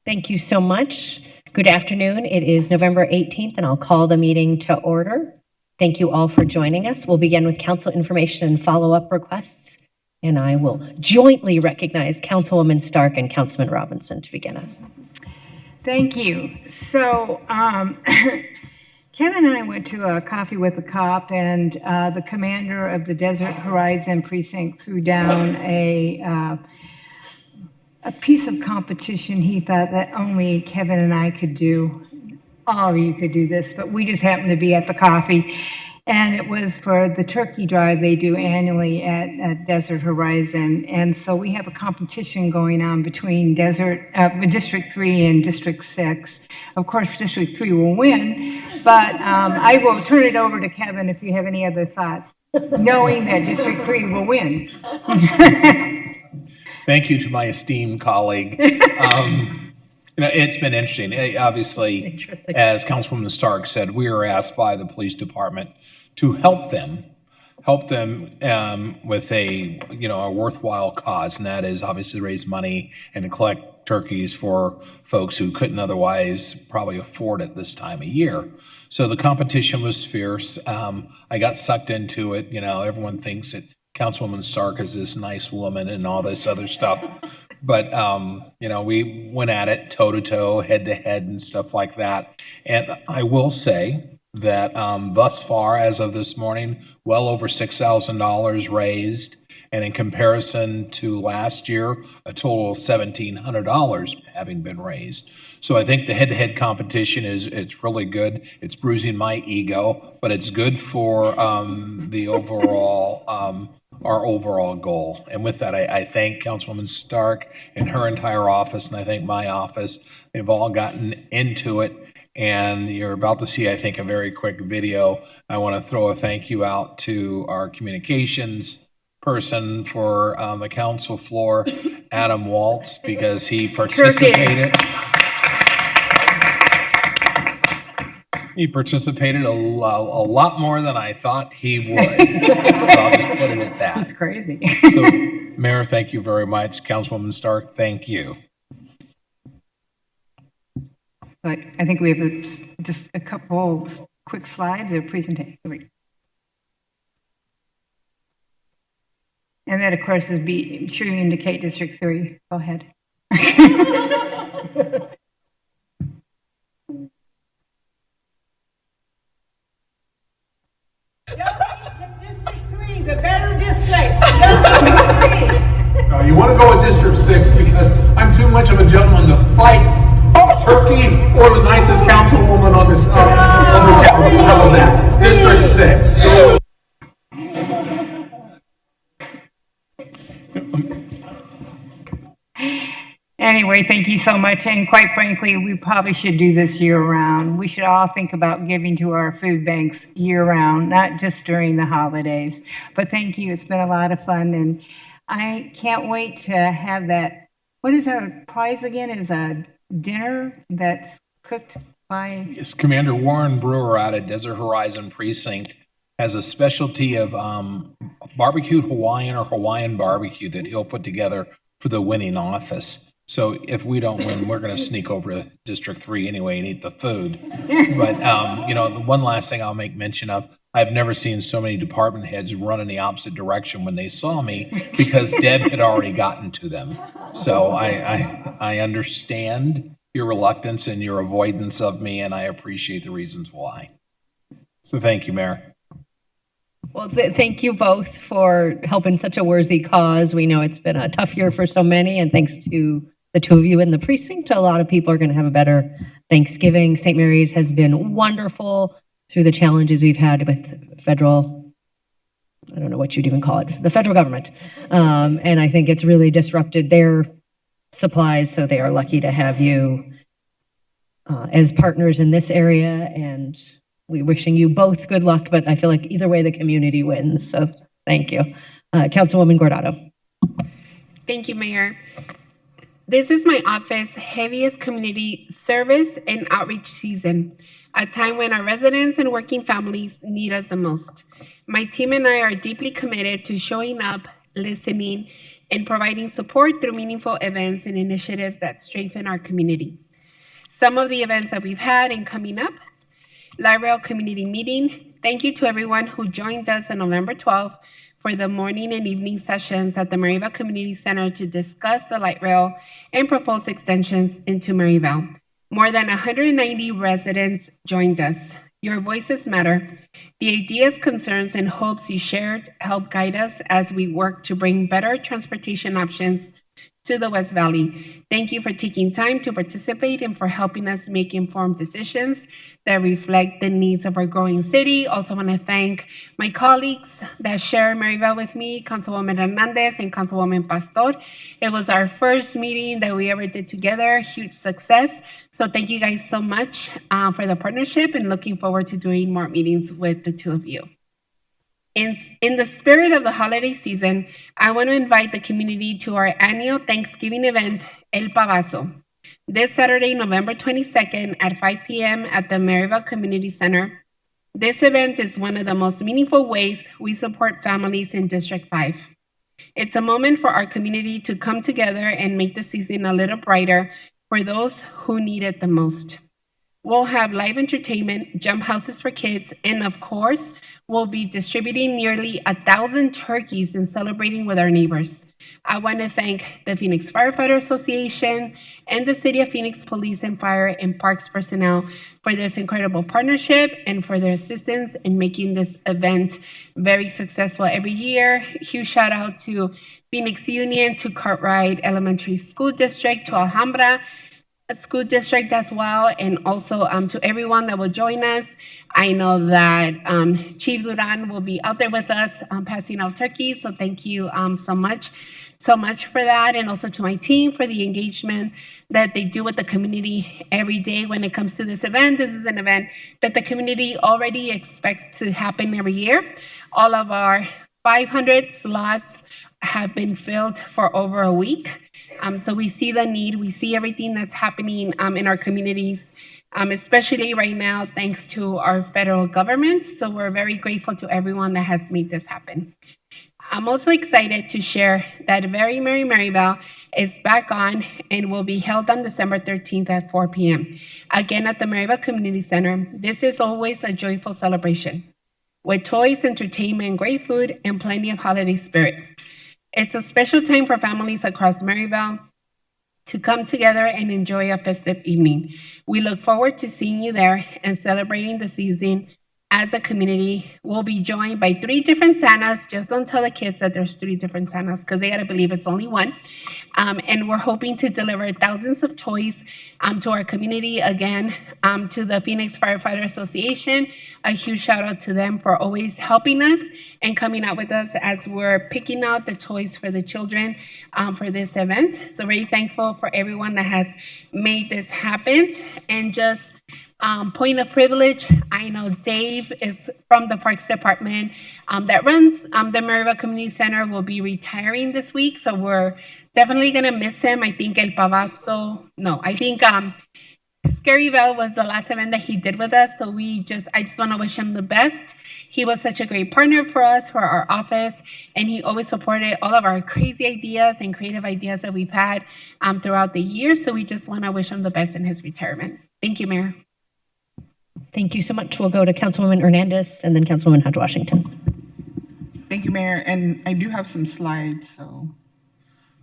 Thank you so much. Good afternoon. It is November 18th, and I'll call the meeting to order. Thank you all for joining us. We'll begin with council information and follow-up requests, and I will jointly recognize Councilwoman Stark and Councilman Robinson to begin us. Thank you. So Kevin and I went to a coffee with a cop, and the commander of the Desert Horizon precinct threw down a piece of competition he thought that only Kevin and I could do. All of you could do this, but we just happened to be at the coffee. And it was for the turkey drive they do annually at Desert Horizon. And so we have a competition going on between District 3 and District 6. Of course, District 3 will win, but I will turn it over to Kevin if you have any other thoughts, knowing that District 3 will win. Thank you to my esteemed colleague. It's been interesting. Obviously, as Councilwoman Stark said, we were asked by the police department to help them with a worthwhile cause, and that is obviously raise money and to collect turkeys for folks who couldn't otherwise probably afford it this time of year. So the competition was fierce. I got sucked into it. Everyone thinks that Councilwoman Stark is this nice woman and all this other stuff. But, we went at it toe to toe, head to head and stuff like that. And I will say that thus far, as of this morning, well over $6,000 raised. And in comparison to last year, a total of $1,700 having been raised. So I think the head-to-head competition it's really good. It's bruising my ego, but it's good for the overall our overall goal. And with that, I thank Councilwoman Stark and her entire office, and I thank my office. They've all gotten into it, and you're about to see, I think, a very quick video. I want to throw a thank you out to our communications person for the council floor, Adam Waltz, because he participated. He participated a lot more than I thought he would. So I'll just put it at that. That's crazy. So, Mayor, thank you very much. Councilwoman Stark, thank you. But I think we have just a couple quick slides of presentation. And that, of course, is be sure you indicate District 3. Go ahead. District 3, the better district. You want to go with District 6 because I'm too much of a gentleman to fight turkey or the nicest councilwoman on this on the council. How was that? District 6. Anyway, thank you so much. And quite frankly, we probably should do this year-round. We should all think about giving to our food banks year-round, not just during the holidays. But thank you. It's been a lot of fun, and I can't wait to have that. What is our prize again? Is a dinner that's cooked by... Yes, Commander Warren Brewer out at Desert Horizon Precinct has a specialty of barbecued Hawaiian or Hawaiian barbecue that he'll put together for the winning office. So if we don't win, we're going to sneak over to District 3 anyway and eat the food. But, the one last thing I'll make mention of, I've never seen so many department heads run in the opposite direction when they saw me because Deb had already gotten to them. So I understand your reluctance and your avoidance of me, and I appreciate the reasons why. So thank you, Mayor. Well, thank you both for helping such a worthy cause. We know it's been a tough year for so many, and thanks to the two of you in the precinct, a lot of people are going to have a better Thanksgiving. St. Mary's has been wonderful through the challenges we've had with federal, I don't know what you'd even call it, the federal government. And I think it's really disrupted their supplies, so they are lucky to have you as partners in this area, and we're wishing you both good luck, but I feel like either way the community wins, so thank you. Councilwoman Guardado. Thank you, Mayor. This is my office's heaviest community service and outreach season, a time when our residents and working families need us the most. My team and I are deeply committed to showing up listening, and providing support through meaningful events and initiatives that strengthen our community. Some of the events that we've had and coming up: Light Rail Community Meeting. Thank you to everyone who joined us on November 12th for the morning and evening sessions at the Maryville Community Center to discuss the light rail and proposed extensions into Maryville. More than 190 residents joined us. Your voices matter. The ideas, concerns, and hopes you shared help guide us as we work to bring better transportation options to the West Valley. Thank you for taking time to participate and for helping us make informed decisions that reflect the needs of our growing city. Also want to thank my colleagues that share Maryville with me, Councilwoman Hernandez and Councilwoman Pastor. It was our first meeting that we ever did together, huge success. So thank you guys so much for the partnership, and looking forward to doing more meetings with the two of you. In the spirit of the holiday season, I want to invite the community to our annual Thanksgiving event, El Pavazo, this Saturday, November 22nd at 5 p.m. at the Maryville Community Center. This event is one of the most meaningful ways we support families in District 5. It's a moment for our community to come together and make the season a little brighter for those who need it the most. We'll have live entertainment, jump houses for kids, and of course, we'll be distributing nearly 1,000 turkeys and celebrating with our neighbors. I want to thank the Phoenix Firefighter Association and the City of Phoenix Police and Fire and Parks personnel for this incredible partnership and for their assistance in making this event very successful every year. Huge shout out to Phoenix Union, to Cartwright Elementary School District, to Alhambra School District as well, and also to everyone that will join us. I know that Chief Duran will be out there with us passing out turkeys, so thank you so much for that, and also to my team for the engagement that they do with the community every day when it comes to this event. This is an event that the community already expects to happen every year. All of our 500 slots have been filled for over a week. So we see the need, we see everything that's happening in our communities, especially right now, thanks to our federal government. So we're very grateful to everyone that has made this happen. I'm also excited to share that Very Merry Maryville is back on and will be held on December 13th at 4 p.m. Again at the Maryville Community Center. This is always a joyful celebration with toys, entertainment, great food, and plenty of holiday spirit. It's a special time for families across Maryville to come together and enjoy a festive evening. We look forward to seeing you there and celebrating the season as a community. We'll be joined by 3 different Santas. Just don't tell the kids that there's 3 different Santas, because they got to believe it's only one. And we're hoping to deliver thousands of toys to our community. Again, to the Phoenix Firefighter Association, a huge shout out to them for always helping us and coming out with us as we're picking out the toys for the children for this event. So very thankful for everyone that has made this happen. And just point of privilege, I know Dave is from the Parks Department that runs the Maryville Community Center, will be retiring this week, so we're definitely going to miss him. I think Scaryville was the last event that he did with us, so I just want to wish him the best. He was such a great partner for us, for our office, and he always supported all of our crazy ideas and creative ideas that we've had throughout the year, so we just want to wish him the best in his retirement. Thank you, Mayor. Thank you so much. We'll go to Councilwoman Hernandez and then Councilwoman Hodge Washington. Thank you, Mayor. And I do have some slides, so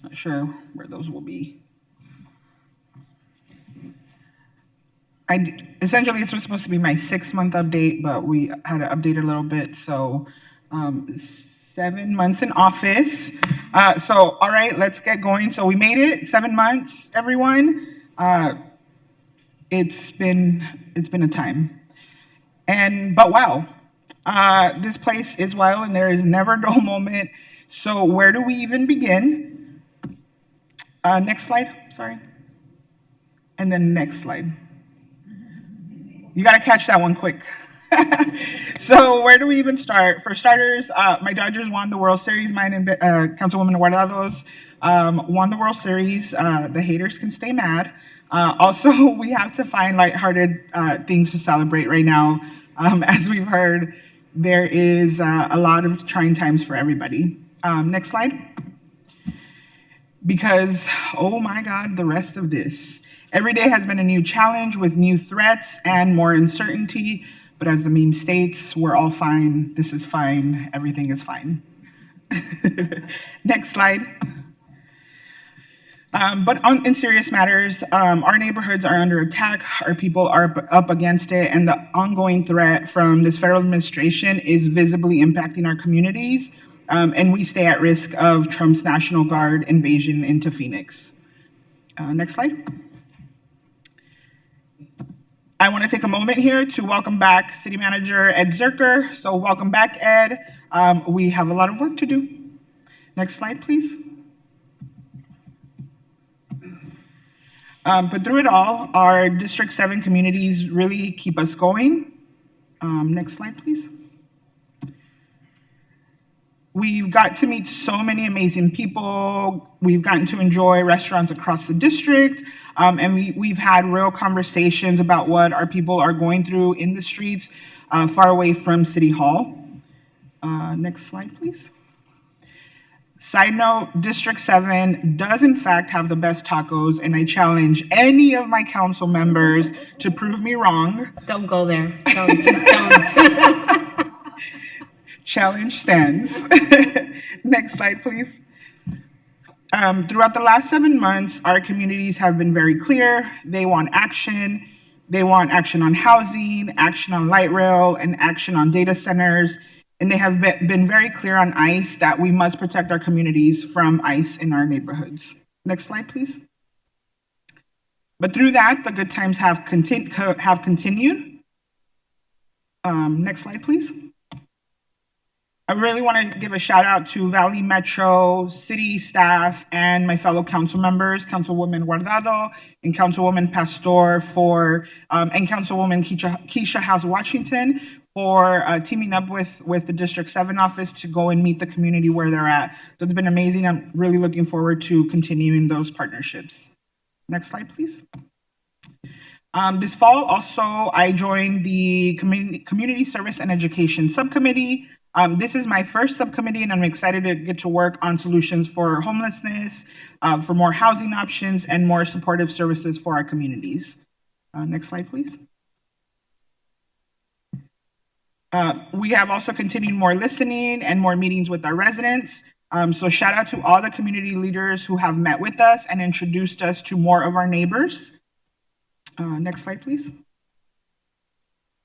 not sure where those will be. Essentially, this was supposed to be my 6-month update, but we had to update a little bit. So 7 months in office. So, all right, let's get going. So we made it, 7 months, everyone. It's been a time. But wow, this place is wild and there is never a dull moment. So where do we even begin? Next slide, sorry. And then next slide. You gotta catch that one quick. So where do we even start? For starters, my Dodgers won the World Series. Mine and Councilwoman Guardados won the World Series. The haters can stay mad. Also, we have to find lighthearted things to celebrate right now. As we've heard, there is a lot of trying times for everybody. Next slide. Because, oh my God, the rest of this. Every day has been a new challenge with new threats and more uncertainty. But as the meme states, we're all fine. This is fine. Everything is fine. Next slide. In serious matters, our neighborhoods are under attack, our people are up against it, and the ongoing threat from this federal administration is visibly impacting our communities, and we stay at risk of Trump's National Guard invasion into Phoenix. Next slide. I want to take a moment here to welcome back City Manager Ed Zerker. So welcome back, Ed. We have a lot of work to do. Next slide, please. But through it all, our District 7 communities really keep us going. Next slide, please. We've got to meet so many amazing people. We've gotten to enjoy restaurants across the district, and we've had real conversations about what our people are going through in the streets far away from City Hall. Next slide, please. Side note, District 7 does in fact have the best tacos, and I challenge any of my council members to prove me wrong. Don't go there. Just don't. Challenge stands. Next slide, please. Throughout the last 7 months, our communities have been very clear. They want action. They want action on housing, action on light rail, and action on data centers. And they have been very clear on ICE that we must protect our communities from ICE in our neighborhoods. Next slide, please. But through that, the good times have continued. Next slide, please. I really want to give a shout out to Valley Metro, city staff, and my fellow council members, Councilwoman Guardado and Councilwoman Pastor and Councilwoman Keisha House-Washington for teaming up with the District 7 office to go and meet the community where they're at. So it's been amazing. I'm really looking forward to continuing those partnerships. Next slide, please. This fall, also, I joined the Community Service and Education Subcommittee. This is my first subcommittee, and I'm excited to get to work on solutions for homelessness, for more housing options, and more supportive services for our communities. Next slide, please. We have also continued more listening and more meetings with our residents. So shout out to all the community leaders who have met with us and introduced us to more of our neighbors. Next slide, please.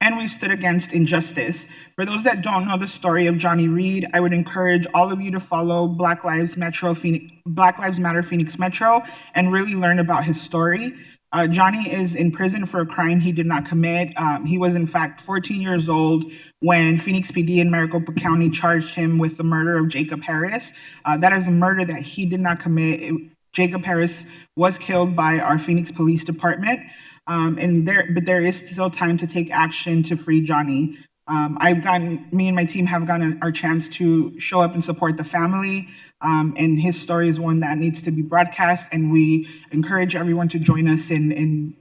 And we've stood against injustice. For those that don't know the story of Johnny Reed, I would encourage all of you to follow Black Lives Matter Phoenix Metro and really learn about his story. Johnny is in prison for a crime he did not commit. He was in fact 14 years old when Phoenix PD and Maricopa County charged him with the murder of Jacob Harris. That is a murder that he did not commit. Jacob Harris was killed by our Phoenix Police Department. But there is still time to take action to free Johnny. Me and my team have gotten our chance to show up and support the family, and his story is one that needs to be broadcast, and we encourage everyone to join us in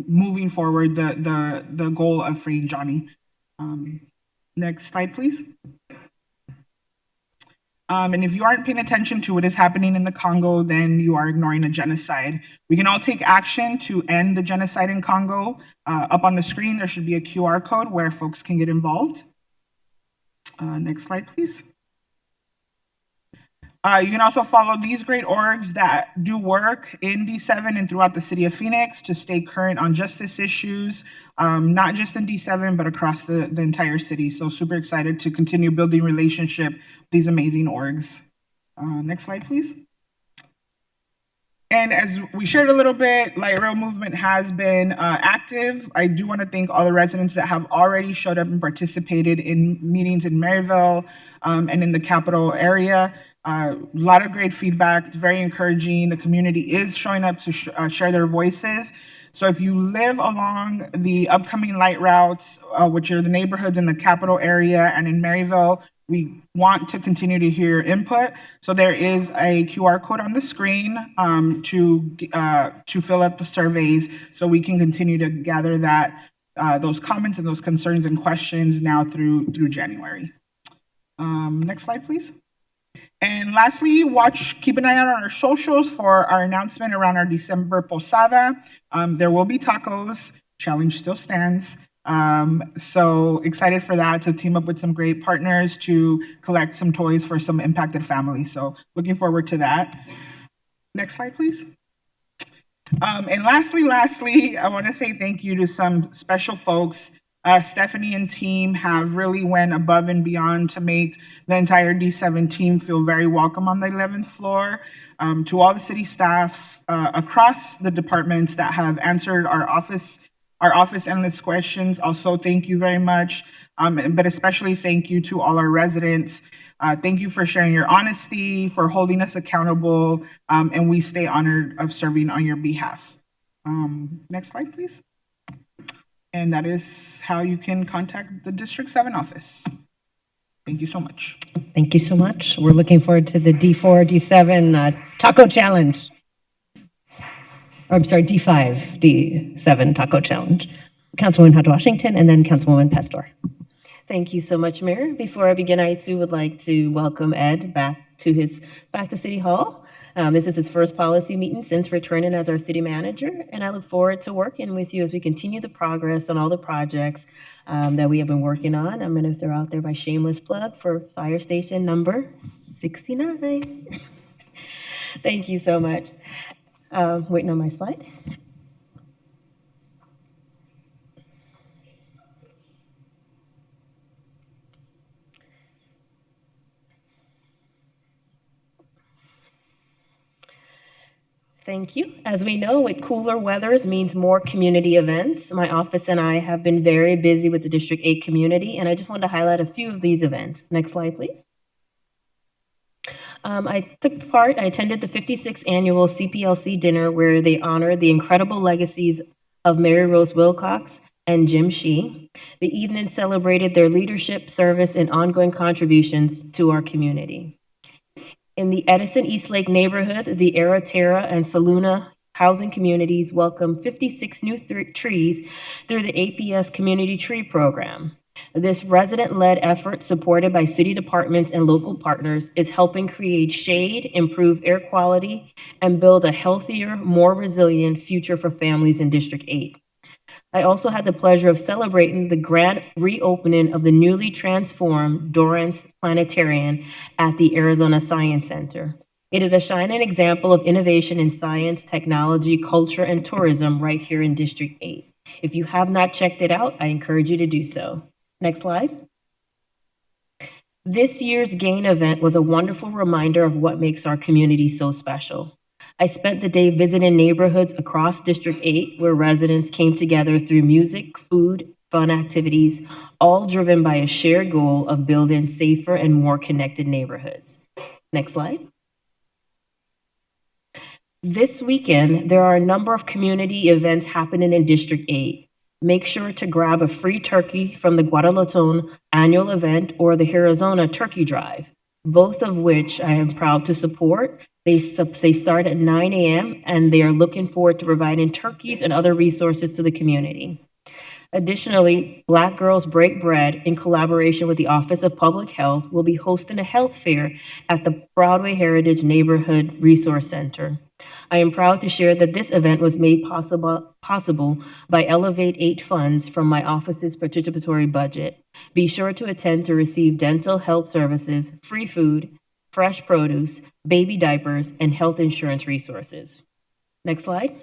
moving forward the goal of freeing Johnny. Next slide, please. And if you aren't paying attention to what is happening in the Congo, then you are ignoring a genocide. We can all take action to end the genocide in Congo. Up on the screen, there should be a QR code where folks can get involved. Next slide, please. You can also follow these great orgs that do work in D7 and throughout the city of Phoenix to stay current on justice issues, not just in D7, but across the entire city. So super excited to continue building relationship with these amazing orgs. Next slide, please. And as we shared a little bit, Light Rail Movement has been active. I do want to thank all the residents that have already showed up and participated in meetings in Maryville and in the capital area. A lot of great feedback, very encouraging. The community is showing up to share their voices. So if you live along the upcoming light routes, which are the neighborhoods in the capital area and in Maryville, we want to continue to hear your input. So there is a QR code on the screen to fill out the surveys so we can continue to gather those comments and those concerns and questions now through January. Next slide, please. And lastly, keep an eye out on our socials for our announcement around our December posada. There will be tacos. Challenge still stands. So excited for that, to team up with some great partners to collect some toys for some impacted families. So looking forward to that. Next slide, please. And lastly, I want to say thank you to some special folks. Stephanie and team have really went above and beyond to make the entire D7 team feel very welcome on the 11th floor. To all the city staff across the departments that have answered our office endless questions, also thank you very much. But especially thank you to all our residents. Thank you for sharing your honesty, for holding us accountable, and we stay honored of serving on your behalf. Next slide, please. And that is how you can contact the District 7 office. Thank you so much. Thank you so much. We're looking forward to the D4, D7 Taco Challenge. Or, I'm sorry, D5, D7 Taco Challenge. Councilwoman Hunt Washington and then Councilwoman Pastor. Thank you so much, Mayor. Before I begin, I too would like to welcome Ed back to City Hall. This is his first policy meeting since returning as our city manager, and I look forward to working with you as we continue the progress on all the projects that we have been working on. I'm going to throw out there my shameless plug for fire station number 69. Thank you so much. Waiting on my slide. Thank you. As we know, with cooler weathers means more community events. My office and I have been very busy with the District 8 community, and I just wanted to highlight a few of these events. Next slide, please. I attended the 56th annual CPLC dinner where they honored the incredible legacies of Mary Rose Wilcox and Jim Shee. The evening celebrated their leadership, service, and ongoing contributions to our community. In the Edison Eastlake neighborhood, the Era Terra and Saluna housing communities welcomed 56 new trees through the APS Community Tree Program. This resident-led effort, supported by city departments and local partners, is helping create shade, improve air quality, and build a healthier, more resilient future for families in District 8. I also had the pleasure of celebrating the grand reopening of the newly transformed Dorrance Planetarium at the Arizona Science Center. It is a shining example of innovation in science, technology, culture, and tourism right here in District 8. If you have not checked it out, I encourage you to do so. Next slide. This year's GAIN event was a wonderful reminder of what makes our community so special. I spent the day visiting neighborhoods across District 8 where residents came together through music, food, fun activities, all driven by a shared goal of building safer and more connected neighborhoods. Next slide. This weekend, there are a number of community events happening in District 8. Make sure to grab a free turkey from the Guadalupe annual event or the Arizona Turkey Drive, both of which I am proud to support. They start at 9 a.m. and they are looking forward to providing turkeys and other resources to the community. Additionally, Black Girls Break Bread, in collaboration with the Office of Public Health, will be hosting a health fair at the Broadway Heritage Neighborhood Resource Center. I am proud to share that this event was made possible by Elevate 8 funds from my office's participatory budget. Be sure to attend to receive dental health services, free food, fresh produce, baby diapers, and health insurance resources. Next slide.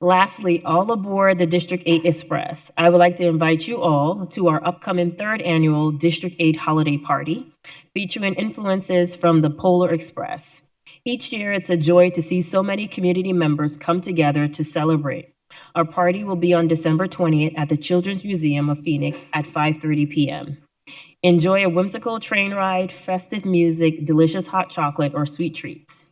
Lastly, all aboard the District 8 Express. I would like to invite you all to our upcoming 3rd annual District 8 holiday party, featuring influences from the Polar Express. Each year, it's a joy to see so many community members come together to celebrate. Our party will be on December 20th at the Children's Museum of Phoenix at 5:30 p.m. Enjoy a whimsical train ride, festive music, delicious hot chocolate, or sweet treats.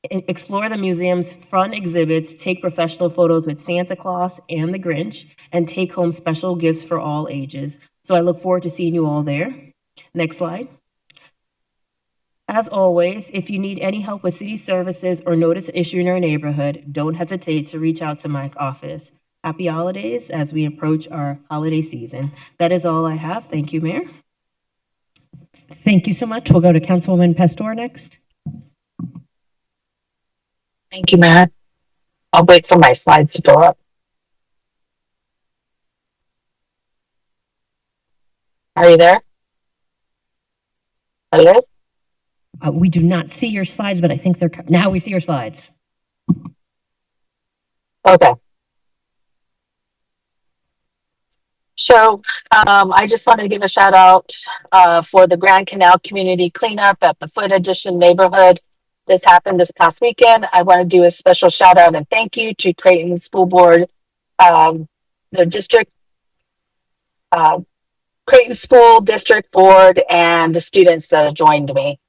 Explore the museum's fun exhibits, take professional photos with Santa Claus and the Grinch, and take home special gifts for all ages. So I look forward to seeing you all there. Next slide. As always, if you need any help with city services or notice an issue in your neighborhood, don't hesitate to reach out to my office. Happy holidays as we approach our holiday season. That is all I have. Thank you, Mayor. Thank you so much. We'll go to Councilwoman Pastor next. Thank you, Matt. I'll wait for my slides to go up. Are you there? Hello? We do not see your slides, but I think now we see your slides. Okay. So I just want to give a shout out for the Grand Canal Community Cleanup at the Foot Addition neighborhood. This happened this past weekend. I want to do a special shout out and thank you to Creighton School Board, the district, Creighton School District Board, and the students that have joined me.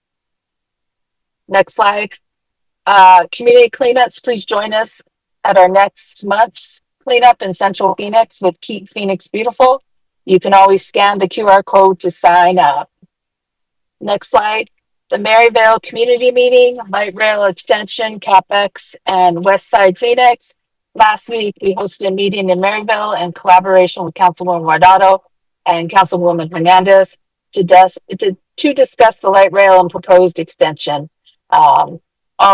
Next slide. Community cleanups, please join us at our next month's cleanup in Central Phoenix with Keep Phoenix Beautiful. You can always scan the QR code to sign up. Next slide. The Maryvale Community Meeting, Light Rail Extension, CapEx, and West Side Phoenix. Last week, we hosted a meeting in Maryvale in collaboration with Councilwoman Guardado and Councilwoman Hernandez to discuss the light rail and proposed extension all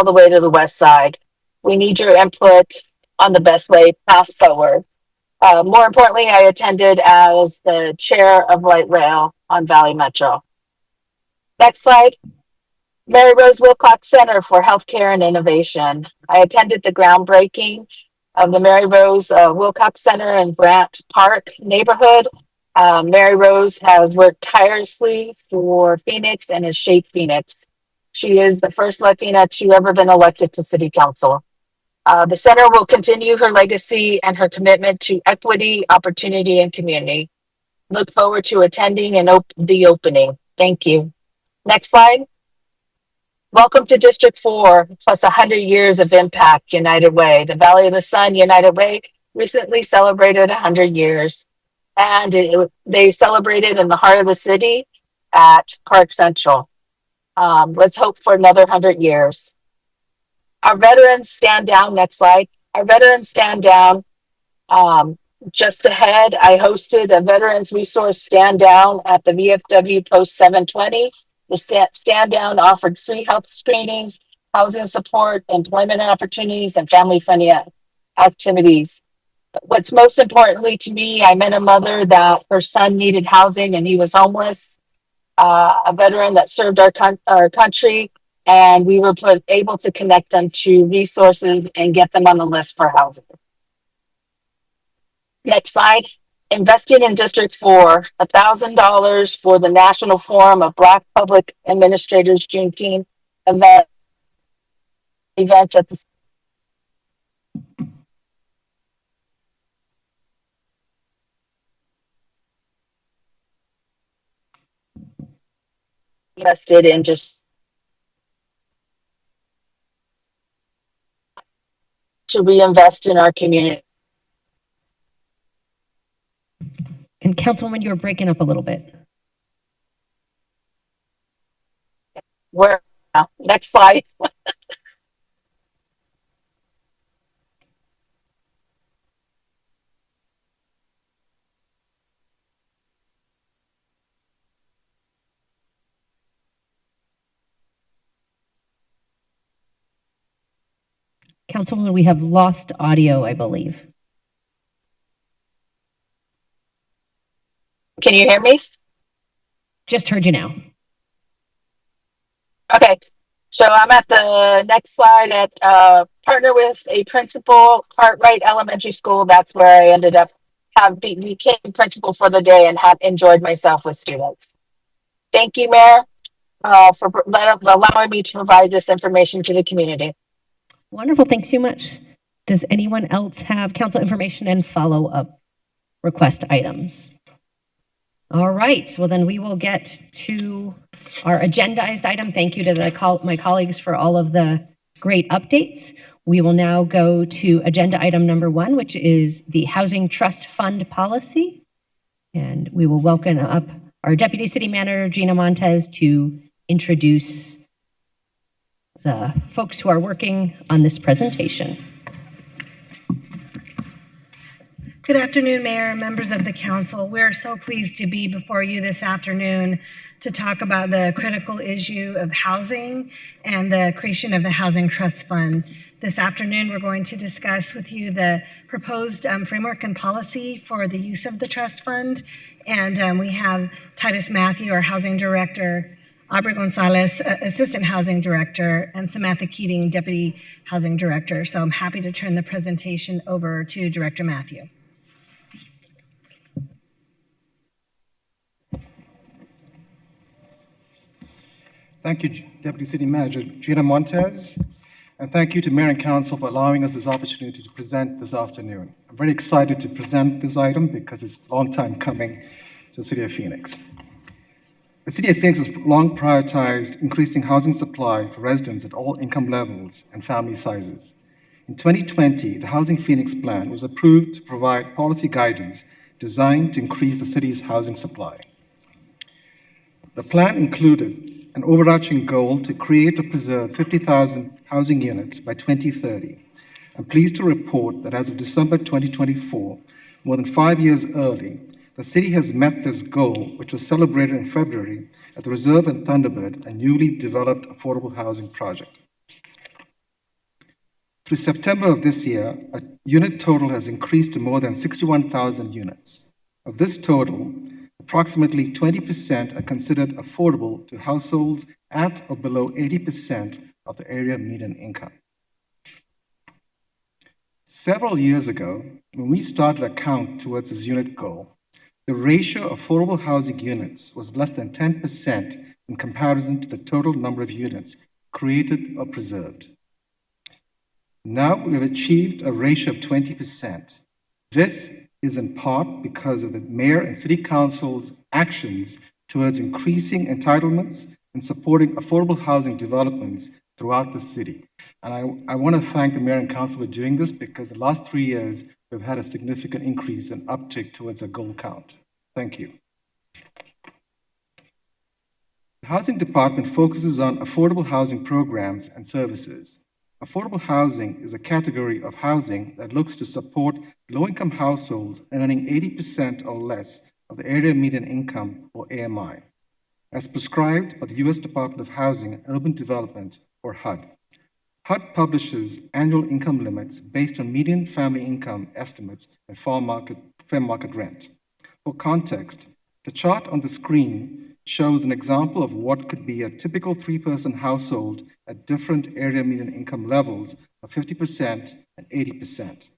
the way to the west side. We need your input on the best way path forward. More importantly, I attended as the chair of Light Rail on Valley Metro. Next slide. Mary Rose Wilcox Center for Healthcare and Innovation. I attended the groundbreaking of the Mary Rose Wilcox Center in Grant Park neighborhood. Mary Rose has worked tirelessly for Phoenix and has shaped Phoenix. She is the first Latina to ever been elected to City Council. The center will continue her legacy and her commitment to equity, opportunity, and community. Look forward to attending and the opening. Thank you. Next slide. Welcome to District 4, plus 100 years of impact, United Way. The Valley of the Sun United Way recently celebrated 100 years. And they celebrated in the heart of the city at Park Central. Let's hope for another 100 years. Our veterans stand down. Next slide. Our veterans stand down. Just ahead, I hosted a veterans resource stand down at the VFW Post 720. The stand down offered free health screenings, housing support, employment opportunities, and family-friendly activities. What's most importantly to me, I met a mother that her son needed housing and he was homeless, a veteran that served our country, and we were able to connect them to resources and get them on the list for housing. Next slide. Investing in District 4, $1,000 for the National Forum of Black Public Administrators Juneteenth events at the invested in just to reinvest in our community. And Councilwoman, you're breaking up a little bit. Where next slide. Councilwoman, we have lost audio, I believe. Can you hear me? Just heard you now. Okay, so I'm at the next slide at partner with a principal, Cartwright Elementary School. That's where I ended up became principal for the day and have enjoyed myself with students. Thank you, Mayor, for allowing me to provide this information to the community. Wonderful, thanks so much. Does anyone else have council information and follow-up request items? All right, well then we will get to our agendized item. Thank you to my colleagues for all of the great updates. We will now go to agenda item number 1, which is the Housing Trust Fund Policy. And we will welcome up our Deputy City Manager, Gina Montez, to introduce the folks who are working on this presentation. Good afternoon, Mayor and members of the council. We're so pleased to be before you this afternoon to talk about the critical issue of housing and the creation of the Housing Trust Fund. This afternoon, we're going to discuss with you the proposed framework and policy for the use of the trust fund. And we have Titus Matthew, our housing director, Aubrey Gonzalez, Assistant Housing Director, and Samantha Keating, Deputy Housing Director. So I'm happy to turn the presentation over to Director Matthew. Thank you, Deputy City Manager Gina Montez, and thank you to Mayor and Council for allowing us this opportunity to present this afternoon. I'm very excited to present this item because it's a long time coming to the City of Phoenix. The City of Phoenix has long prioritized increasing housing supply for residents at all income levels and family sizes. In 2020, the Housing Phoenix Plan was approved to provide policy guidance designed to increase the city's housing supply. The plan included an overarching goal to create or preserve 50,000 housing units by 2030. I'm pleased to report that as of December 2024, more than 5 years early, the city has met this goal, which was celebrated in February at the Reserve and Thunderbird, a newly developed affordable housing project. Through September of this year, a unit total has increased to more than 61,000 units. Of this total, approximately 20% are considered affordable to households at or below 80% of the area median income. Several years ago, when we started to count towards this unit goal, the ratio of affordable housing units was less than 10% in comparison to the total number of units created or preserved. Now we have achieved a ratio of 20%. This is in part because of the Mayor and City Council's actions towards increasing entitlements and supporting affordable housing developments throughout the city. And I want to thank the Mayor and Council for doing this because the last 3 years, we've had a significant increase and uptick towards a goal count. Thank you. The Housing Department focuses on affordable housing programs and services. Affordable housing is a category of housing that looks to support low-income households earning 80% or less of the area median income, or AMI, as prescribed by the U.S. Department of Housing and Urban Development, or HUD. HUD publishes annual income limits based on median family income estimates and fair market rent. For context, the chart on the screen shows an example of what could be a typical three-person household at different area median income levels of 50% and 80%.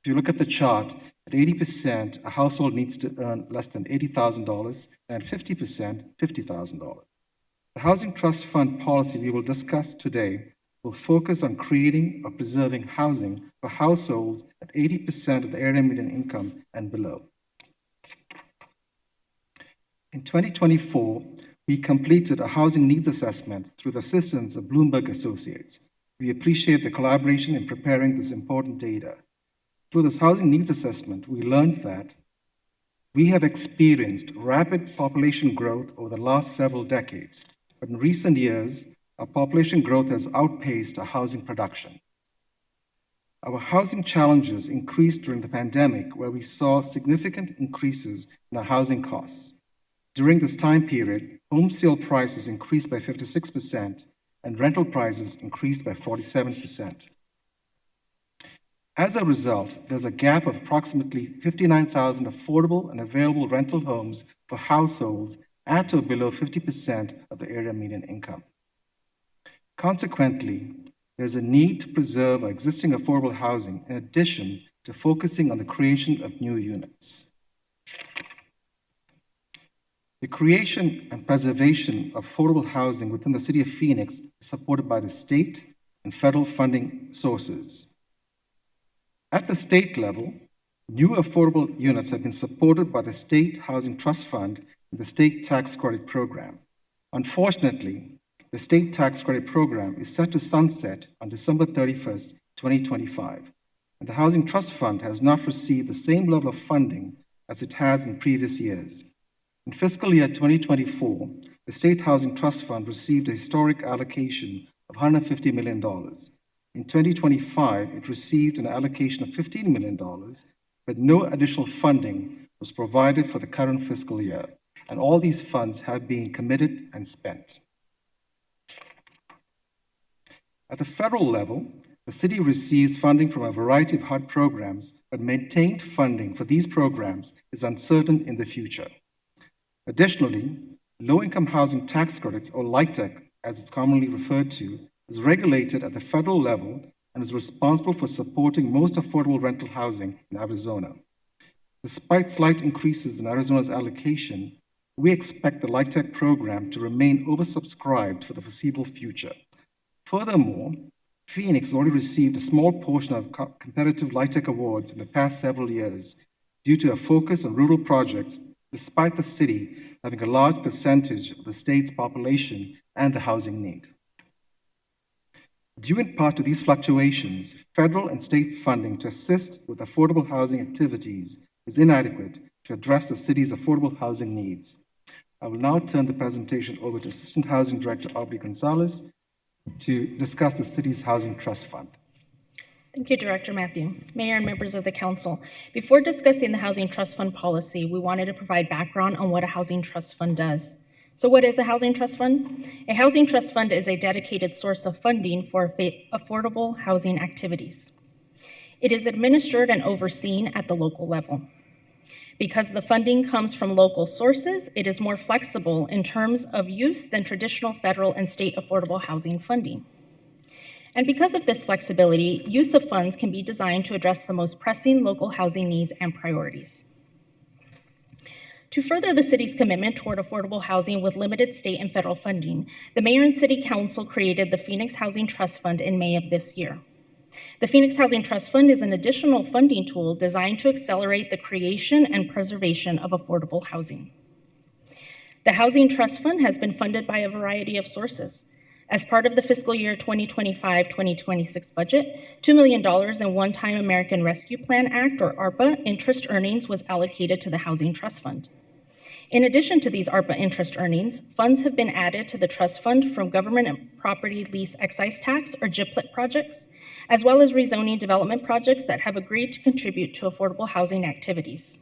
If you look at the chart, at 80%, a household needs to earn less than $80,000, and at 50%, $50,000. The Housing Trust Fund policy we will discuss today will focus on creating or preserving housing for households at 80% of the area median income and below. In 2024, we completed a housing needs assessment through the assistance of Bloomberg Associates. We appreciate the collaboration in preparing this important data. Through this housing needs assessment, we learned that we have experienced rapid population growth over the last several decades, but in recent years, our population growth has outpaced our housing production. Our housing challenges increased during the pandemic, where we saw significant increases in our housing costs. During this time period, home sale prices increased by 56% and rental prices increased by 47%. As a result, there's a gap of approximately 59,000 affordable and available rental homes for households at or below 50% of the area median income. Consequently, there's a need to preserve our existing affordable housing in addition to focusing on the creation of new units. The creation and preservation of affordable housing within the City of Phoenix is supported by the state and federal funding sources. At the state level, new affordable units have been supported by the State Housing Trust Fund and the State Tax Credit Program. Unfortunately, the State Tax Credit Program is set to sunset on December 31st, 2025, and the Housing Trust Fund has not received the same level of funding as it has in previous years. In fiscal year 2024, the State Housing Trust Fund received a historic allocation of $150 million. In 2025, it received an allocation of $15 million, but no additional funding was provided for the current fiscal year, and all these funds have been committed and spent. At the federal level, the city receives funding from a variety of HUD programs, but maintained funding for these programs is uncertain in the future. Additionally, low-income housing tax credits, or LIHTC, as it's commonly referred to, is regulated at the federal level and is responsible for supporting most affordable rental housing in Arizona. Despite slight increases in Arizona's allocation, we expect the LIHTC program to remain oversubscribed for the foreseeable future. Furthermore, Phoenix has already received a small portion of competitive LIHTC awards in the past several years due to a focus on rural projects, despite the city having a large percentage of the state's population and the housing need. Due in part to these fluctuations, federal and state funding to assist with affordable housing activities is inadequate to address the city's affordable housing needs. I will now turn the presentation over to Assistant Housing Director Aubrey Gonzalez to discuss the city's Housing Trust Fund. Thank you, Director Matthew. Mayor and members of the council. Before discussing the Housing Trust Fund policy, we wanted to provide background on what a Housing Trust Fund does. So what is a Housing Trust Fund? A Housing Trust Fund is a dedicated source of funding for affordable housing activities. It is administered and overseen at the local level. Because the funding comes from local sources, it is more flexible in terms of use than traditional federal and state affordable housing funding. And because of this flexibility, use of funds can be designed to address the most pressing local housing needs and priorities. To further the city's commitment toward affordable housing with limited state and federal funding, the Mayor and City Council created the Phoenix Housing Trust Fund in May of this year. The Phoenix Housing Trust Fund is an additional funding tool designed to accelerate the creation and preservation of affordable housing. The Housing Trust Fund has been funded by a variety of sources. As part of the fiscal year 2025-2026 budget, $2 million in One-Time American Rescue Plan Act, or ARPA, interest earnings was allocated to the Housing Trust Fund. In addition to these ARPA interest earnings, funds have been added to the trust fund from government and property lease excise tax, or GPLET projects, as well as rezoning development projects that have agreed to contribute to affordable housing activities.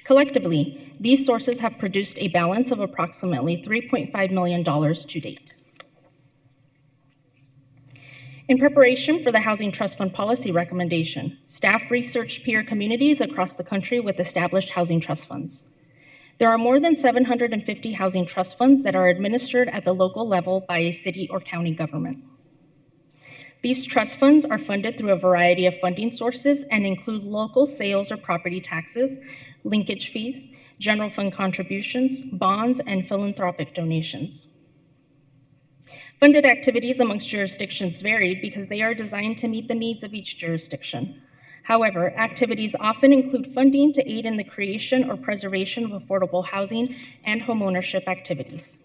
Collectively, these sources have produced a balance of approximately $3.5 million to date. In preparation for the Housing Trust Fund policy recommendation, staff researched peer communities across the country with established housing trust funds. There are more than 750 housing trust funds that are administered at the local level by a city or county government. These trust funds are funded through a variety of funding sources and include local sales or property taxes, linkage fees, general fund contributions, bonds, and philanthropic donations. Funded activities amongst jurisdictions varied because they are designed to meet the needs of each jurisdiction. However, activities often include funding to aid in the creation or preservation of affordable housing and homeownership activities.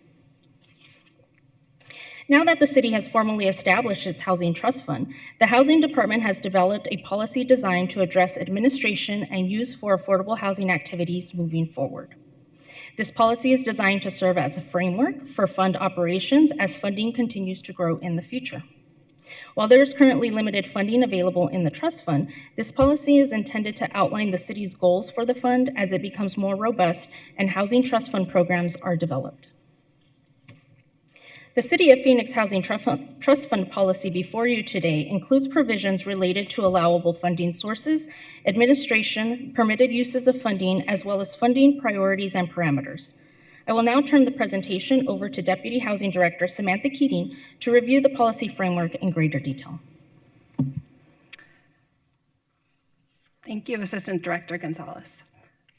Now that the city has formally established its Housing Trust Fund, the Housing Department has developed a policy designed to address administration and use for affordable housing activities moving forward. This policy is designed to serve as a framework for fund operations as funding continues to grow in the future. While there is currently limited funding available in the trust fund, this policy is intended to outline the city's goals for the fund as it becomes more robust and housing trust fund programs are developed. The City of Phoenix Housing Trust Fund policy before you today includes provisions related to allowable funding sources, administration, permitted uses of funding, as well as funding priorities and parameters. I will now turn the presentation over to Deputy Housing Director Samantha Keating to review the policy framework in greater detail. Thank you, Assistant Director Gonzalez.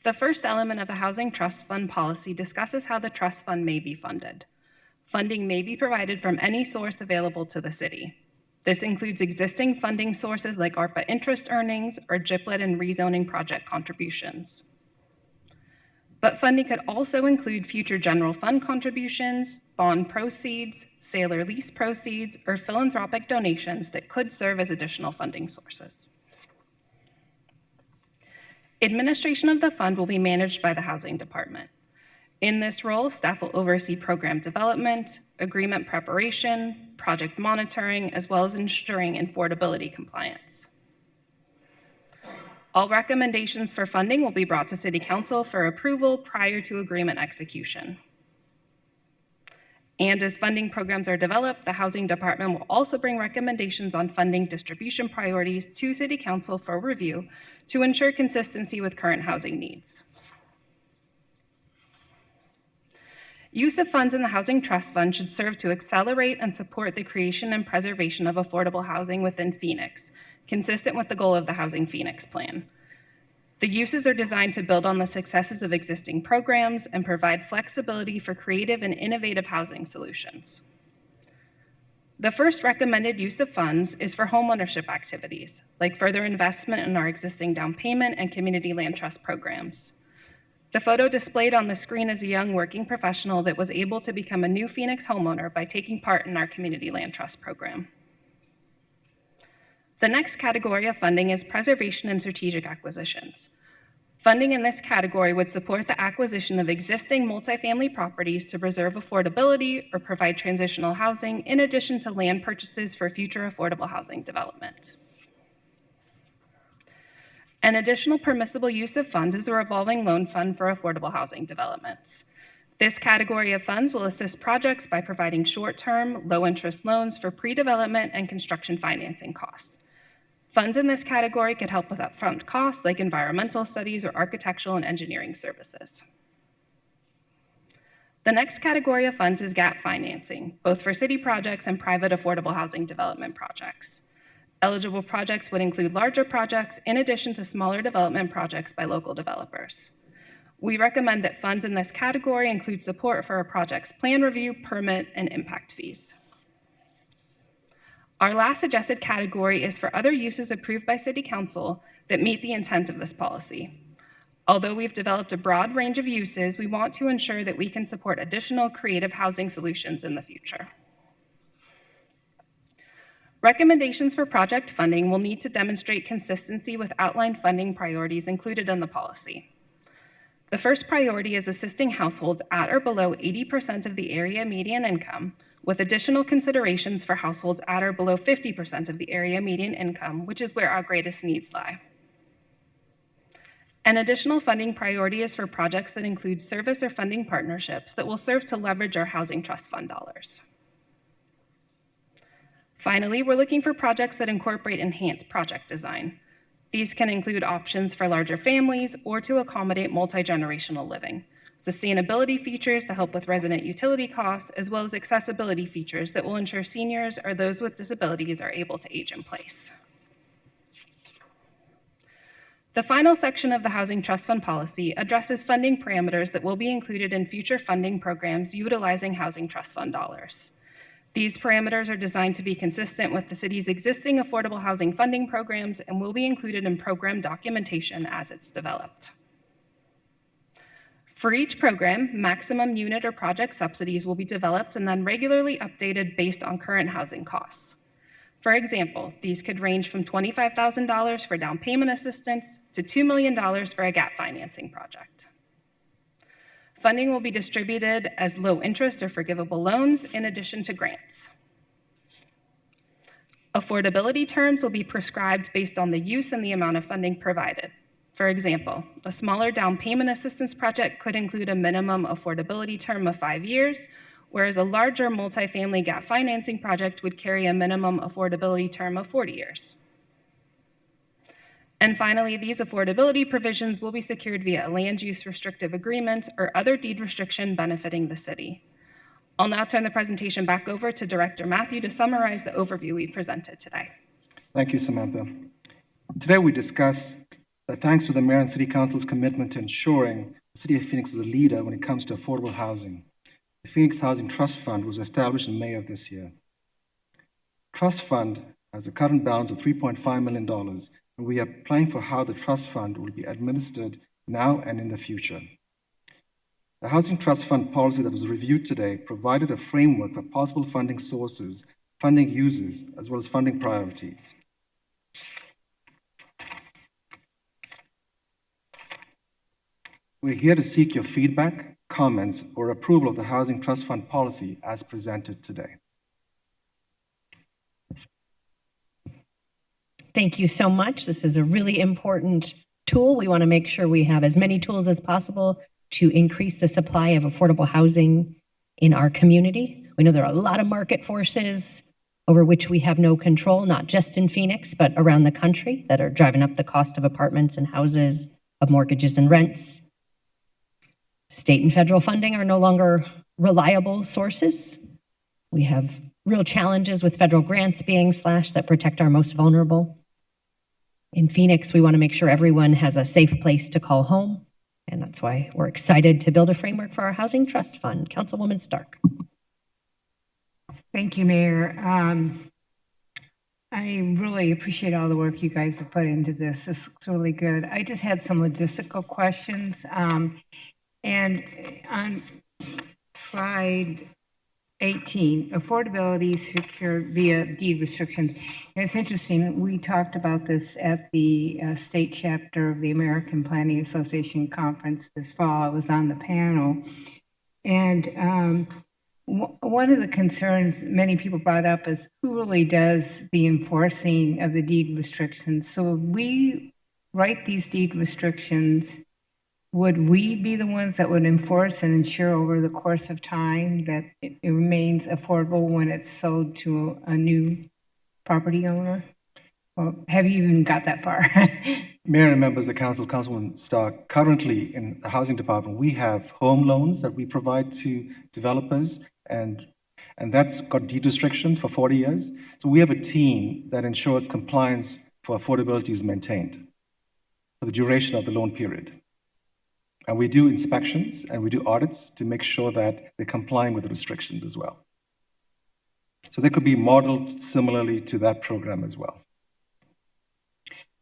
The first element of the Housing Trust Fund policy discusses how the trust fund may be funded. Funding may be provided from any source available to the city. This includes existing funding sources like ARPA interest earnings or GPLET and rezoning project contributions. But funding could also include future general fund contributions, bond proceeds, sale or lease proceeds, or philanthropic donations that could serve as additional funding sources. Administration of the fund will be managed by the Housing Department. In this role, staff will oversee program development, agreement preparation, project monitoring, as well as ensuring affordability compliance. All recommendations for funding will be brought to City Council for approval prior to agreement execution. And as funding programs are developed, the Housing Department will also bring recommendations on funding distribution priorities to City Council for review to ensure consistency with current housing needs. Use of funds in the Housing Trust Fund should serve to accelerate and support the creation and preservation of affordable housing within Phoenix, consistent with the goal of the Housing Phoenix Plan. The uses are designed to build on the successes of existing programs and provide flexibility for creative and innovative housing solutions. The first recommended use of funds is for homeownership activities, like further investment in our existing down payment and community land trust programs. The photo displayed on the screen is a young working professional that was able to become a new Phoenix homeowner by taking part in our community land trust program. The next category of funding is preservation and strategic acquisitions. Funding in this category would support the acquisition of existing multifamily properties to preserve affordability or provide transitional housing, in addition to land purchases for future affordable housing development. An additional permissible use of funds is a revolving loan fund for affordable housing developments. This category of funds will assist projects by providing short-term, low-interest loans for pre-development and construction financing costs. Funds in this category could help with upfront costs like environmental studies or architectural and engineering services. The next category of funds is gap financing, both for city projects and private affordable housing development projects. Eligible projects would include larger projects in addition to smaller development projects by local developers. We recommend that funds in this category include support for a project's plan review, permit, and impact fees. Our last suggested category is for other uses approved by City Council that meet the intent of this policy. Although we've developed a broad range of uses, we want to ensure that we can support additional creative housing solutions in the future. Recommendations for project funding will need to demonstrate consistency with outlined funding priorities included in the policy. The first priority is assisting households at or below 80% of the area median income, with additional considerations for households at or below 50% of the area median income, which is where our greatest needs lie. An additional funding priority is for projects that include service or funding partnerships that will serve to leverage our Housing Trust Fund dollars. Finally, we're looking for projects that incorporate enhanced project design. These can include options for larger families or to accommodate multi-generational living, sustainability features to help with resident utility costs, as well as accessibility features that will ensure seniors or those with disabilities are able to age in place. The final section of the Housing Trust Fund policy addresses funding parameters that will be included in future funding programs utilizing Housing Trust Fund dollars. These parameters are designed to be consistent with the city's existing affordable housing funding programs and will be included in program documentation as it's developed. For each program, maximum unit or project subsidies will be developed and then regularly updated based on current housing costs. For example, these could range from $25,000 for down payment assistance to $2 million for a gap financing project. Funding will be distributed as low interest or forgivable loans in addition to grants. Affordability terms will be prescribed based on the use and the amount of funding provided. For example, a smaller down payment assistance project could include a minimum affordability term of 5 years, whereas a larger multifamily gap financing project would carry a minimum affordability term of 40 years. And finally, these affordability provisions will be secured via a land use restrictive agreement or other deed restriction benefiting the city. I'll now turn the presentation back over to Director Matthew to summarize the overview we presented today. Thank you, Samantha. Today we discussed that thanks to the Mayor and City Council's commitment to ensuring the City of Phoenix is a leader when it comes to affordable housing, the Phoenix Housing Trust Fund was established in May of this year. Trust Fund has a current balance of $3.5 million, and we are planning for how the trust fund will be administered now and in the future. The Housing Trust Fund policy that was reviewed today provided a framework for possible funding sources, funding uses, as well as funding priorities. We're here to seek your feedback, comments, or approval of the Housing Trust Fund policy as presented today. Thank you so much. This is a really important tool. We want to make sure we have as many tools as possible to increase the supply of affordable housing in our community. We know there are a lot of market forces over which we have no control, not just in Phoenix, but around the country, that are driving up the cost of apartments and houses, of mortgages and rents. State and federal funding are no longer reliable sources. We have real challenges with federal grants being slashed that protect our most vulnerable. In Phoenix, we want to make sure everyone has a safe place to call home, and that's why we're excited to build a framework for our Housing Trust Fund. Councilwoman Stark. Thank you, Mayor. I really appreciate all the work you guys have put into this. This looks really good. I just had some logistical questions. And on slide 18, affordability secured via deed restrictions. And it's interesting, we talked about this at the state chapter of the American Planning Association conference this fall. I was on the panel. And one of the concerns many people brought up is who really does the enforcing of the deed restrictions. So we write these deed restrictions. Would we be the ones that would enforce and ensure over the course of time that it remains affordable when it's sold to a new property owner? Or have you even got that far? Mayor and members of the council, Councilwoman Stark, currently in the housing department, we have home loans that we provide to developers, and that's got deed restrictions for 40 years. So we have a team that ensures compliance for affordability is maintained for the duration of the loan period. And we do inspections and we do audits to make sure that they're complying with the restrictions as well. So they could be modeled similarly to that program as well.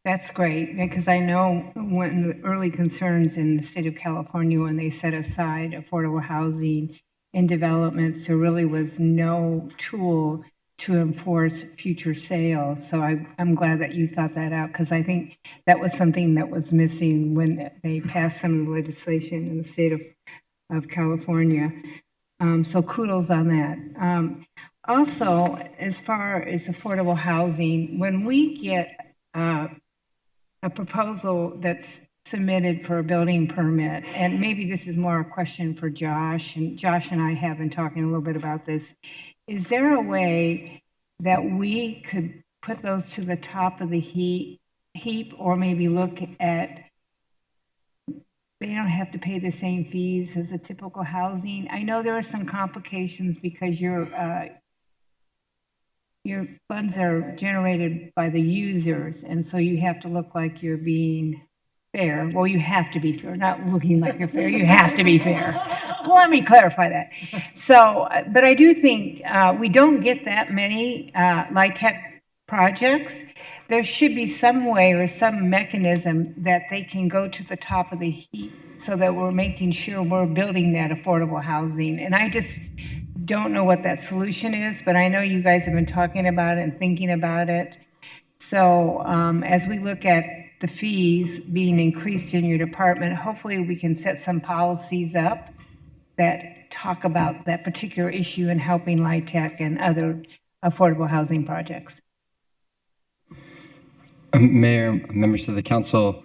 That's great, because I know one of the early concerns in the state of California when they set aside affordable housing in developments, there really was no tool to enforce future sales. So I'm glad that you thought that out, because I think that was something that was missing when they passed some of the legislation in the state of California. So kudos on that. Also, as far as affordable housing, when we get a proposal that's submitted for a building permit, and maybe this is more a question for Josh, and Josh and I have been talking a little bit about this. Is there a way that we could put those to the top of the heap, or maybe look at, they don't have to pay the same fees as a typical housing? I know there are some complications because your funds are generated by the users, and so you have to look like you're being fair. Well, you have to be fair, not looking like you're fair. You have to be fair. Well, let me clarify that. So, but I do think we don't get that many LIHTC projects. There should be some way or some mechanism that they can go to the top of the heap so that we're making sure we're building that affordable housing. And I just don't know what that solution is, but I know you guys have been talking about it and thinking about it. So as we look at the fees being increased in your department, hopefully we can set some policies up that talk about that particular issue in helping LIHTC and other affordable housing projects. Mayor, members of the council,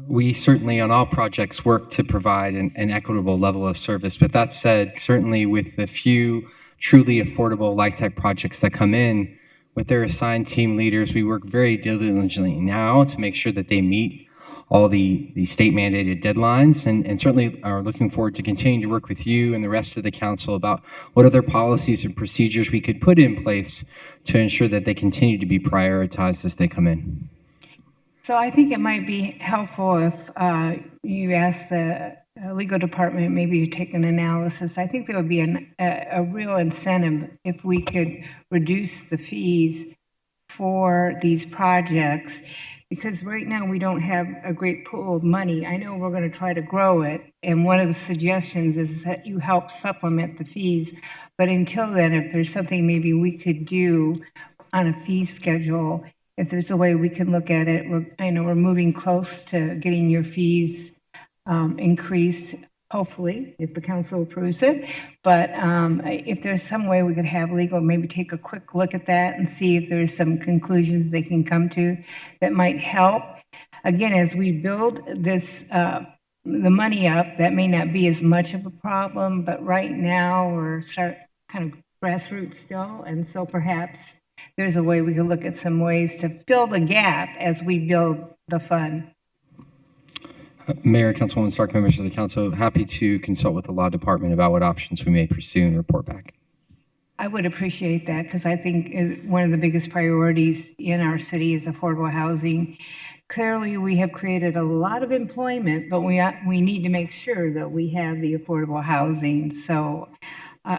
we certainly on all projects work to provide an equitable level of service. But that said, certainly with the few truly affordable LIHTC projects that come in, with their assigned team leaders, we work very diligently now to make sure that they meet all the state mandated deadlines, and certainly are looking forward to continuing to work with you and the rest of the council about what other policies and procedures we could put in place to ensure that they continue to be prioritized as they come in. So I think it might be helpful if you ask the legal department maybe to take an analysis. I think there would be a real incentive if we could reduce the fees for these projects, because right now we don't have a great pool of money. I know we're going to try to grow it, and one of the suggestions is that you help supplement the fees. But until then, if there's something maybe we could do on a fee schedule, if there's a way we can look at it, I know we're moving close to getting your fees increased hopefully, if the council approves it. But if there's some way we could have legal, maybe take a quick look at that and see if there's some conclusions they can come to that might help. Again, as we build this, the money up, that may not be as much of a problem, but right now we're kind of grassroots still, and so perhaps there's a way we can look at some ways to fill the gap as we build the fund. Mayor, Councilwoman Stark, members of the council, happy to consult with the law department about what options we may pursue and report back. I would appreciate that because I think one of the biggest priorities in our city is affordable housing. Clearly, we have created a lot of employment, but we need to make sure that we have the affordable housing. So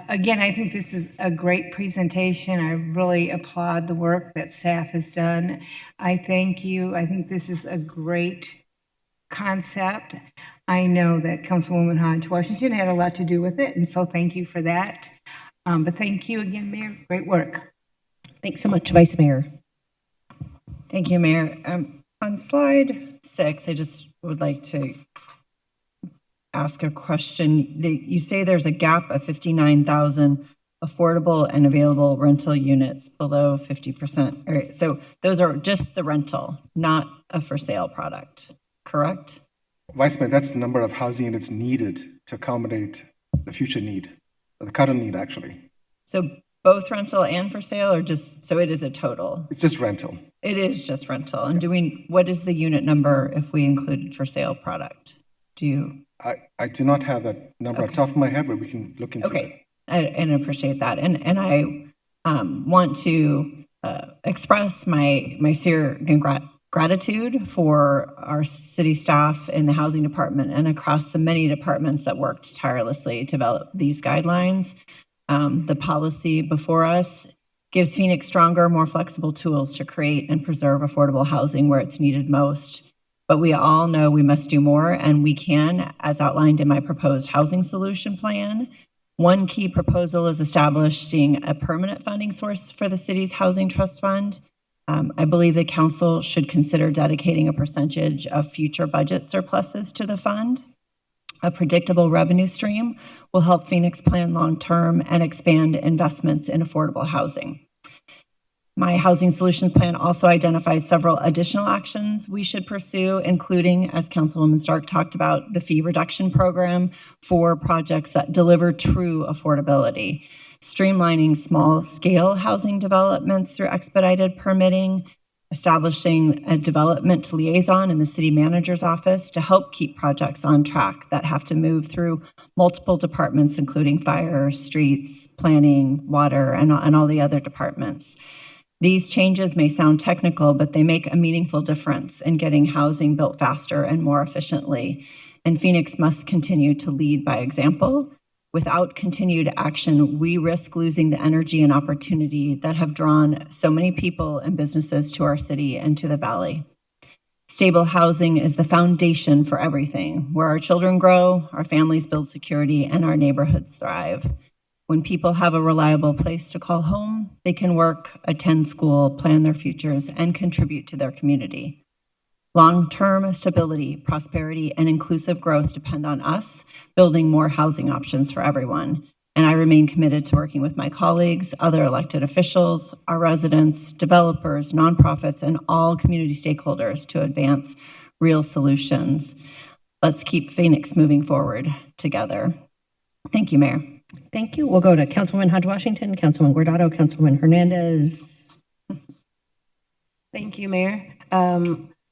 again, I think this is a great presentation. I really applaud the work that staff has done. I thank you. I think this is a great concept. I know that Councilwoman Hodge Washington had a lot to do with it, and so thank you for that. But thank you again, Mayor. Great work. Thanks so much, Vice Mayor. Thank you, Mayor. On slide 6, I just would like to ask a question. You say there's a gap of 59,000 affordable and available rental units below 50%. All right, so those are just the rental, not a for sale product, correct? Vice Mayor, that's the number of housing units needed to accommodate the future need, or the current need, actually. So both rental and for sale, or just, so it is a total? It's just rental. It is just rental. And what is the unit number if we included for sale product? I do not have that number off the top of my head, but we can look into it. And I appreciate that. And I want to express my sincere gratitude for our city staff in the housing department and across the many departments that worked tirelessly to develop these guidelines. The policy before us gives Phoenix stronger, more flexible tools to create and preserve affordable housing where it's needed most. But we all know we must do more, and we can, as outlined in my proposed housing solution plan. One key proposal is establishing a permanent funding source for the city's housing trust fund. I believe the council should consider dedicating a percentage of future budget surpluses to the fund. A predictable revenue stream will help Phoenix plan long-term and expand investments in affordable housing. My housing solutions plan also identifies several additional actions we should pursue, including, as Councilwoman Stark talked about, the fee reduction program for projects that deliver true affordability, streamlining small-scale housing developments through expedited permitting, establishing a development liaison in the city manager's office to help keep projects on track that have to move through multiple departments, including fire, streets, planning, water, and all the other departments. These changes may sound technical, but they make a meaningful difference in getting housing built faster and more efficiently. And Phoenix must continue to lead by example. Without continued action, we risk losing the energy and opportunity that have drawn so many people and businesses to our city and to the valley. Stable housing is the foundation for everything. Where our children grow, our families build security, and our neighborhoods thrive. When people have a reliable place to call home, they can work, attend school, plan their futures, and contribute to their community. Long-term stability, prosperity, and inclusive growth depend on us building more housing options for everyone. And I remain committed to working with my colleagues, other elected officials, our residents, developers, nonprofits, and all community stakeholders to advance real solutions. Let's keep Phoenix moving forward together. Thank you, Mayor. Thank you. We'll go to Councilwoman Hodge Washington, Councilwoman Guardado, Councilwoman Hernandez. Thank you, Mayor.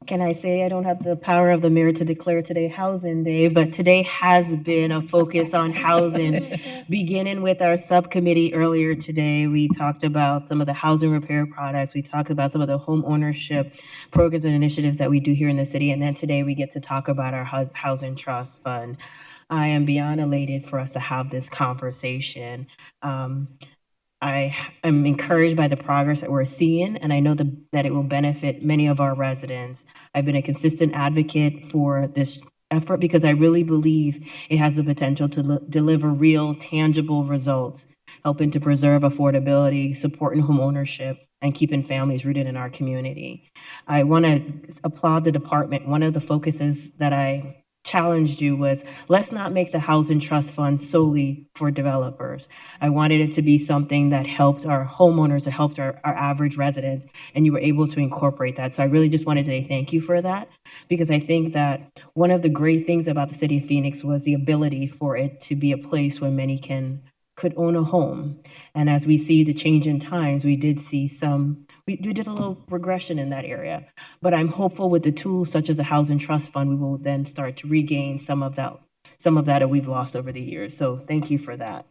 Can I say I don't have the power of the mayor to declare today Housing Day, but today has been a focus on housing. Beginning with our subcommittee earlier today, we talked about some of the housing repair products. We talked about some of the home ownership programs and initiatives that we do here in the city. And then today we get to talk about our housing trust fund. I am beyond elated for us to have this conversation. I am encouraged by the progress that we're seeing, and I know that it will benefit many of our residents. I've been a consistent advocate for this effort because I really believe it has the potential to deliver real, tangible results, helping to preserve affordability, supporting home ownership, and keeping families rooted in our community. I want to applaud the department. One of the focuses that I challenged you was, let's not make the Housing Trust Fund solely for developers. I wanted it to be something that helped our homeowners, that helped our average residents, and you were able to incorporate that. So I really just wanted to say thank you for that, because I think that one of the great things about the city of Phoenix was the ability for it to be a place where many could own a home. And as we see the change in times, we did see we did a little regression in that area. But I'm hopeful with the tools such as a housing trust fund, we will then start to regain some of that that we've lost over the years. So thank you for that.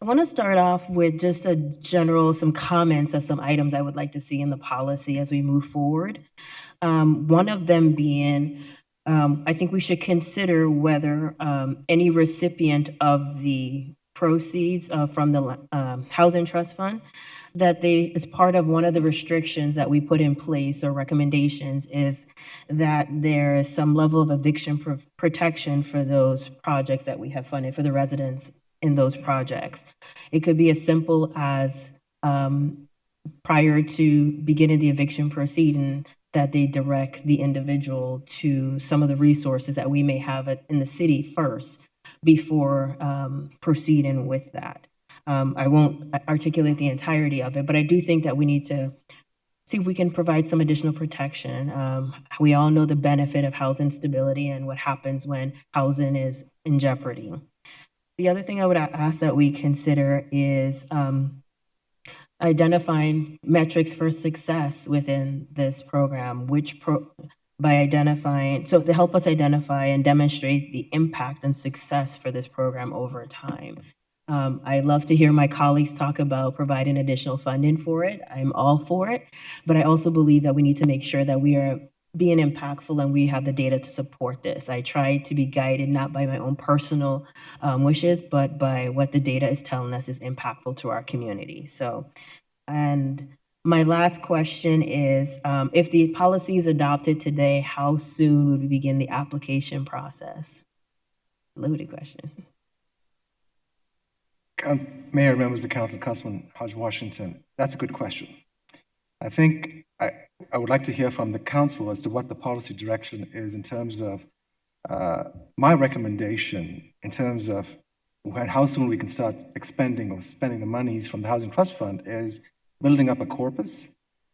I want to start off with just some comments of some items I would like to see in the policy as we move forward. One of them being, I think we should consider whether any recipient of the proceeds from the Housing Trust Fund, that they, as part of one of the restrictions that we put in place or recommendations, is that there is some level of eviction protection for those projects that we have funded for the residents in those projects. It could be as simple as prior to beginning the eviction proceeding, that they direct the individual to some of the resources that we may have in the city first before proceeding with that. I won't articulate the entirety of it, but I do think that we need to see if we can provide some additional protection. We all know the benefit of housing stability and what happens when housing is in jeopardy. The other thing I would ask that we consider is identifying metrics for success within this program, by identifying, so to help us identify and demonstrate the impact and success for this program over time. I love to hear my colleagues talk about providing additional funding for it. I'm all for it, but I also believe that we need to make sure that we are being impactful and we have the data to support this. I try to be guided not by my own personal wishes, but by what the data is telling us is impactful to our community. So, and my last question is, if the policy is adopted today, how soon would we begin the application process? Loaded question. Mayor, members of the council, Councilman Hodge Washington, that's a good question. I think I would like to hear from the council as to what the policy direction is in terms of my recommendation in terms of how soon we can start expending or spending the monies from the Housing Trust Fund is building up a corpus,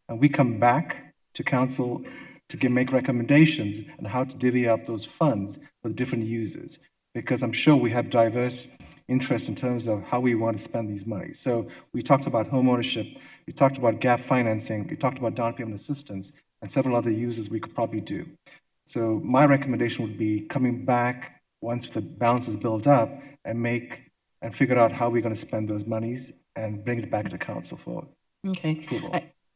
and we come back to council to make recommendations on how to divvy up those funds for the different users, because I'm sure we have diverse interests in terms of how we want to spend these monies. So we talked about home ownership, we talked about gap financing, we talked about down payment assistance, and several other uses we could probably do. So my recommendation would be coming back once the balance is built up and figure out how we're going to spend those monies and bring it back to council for approval.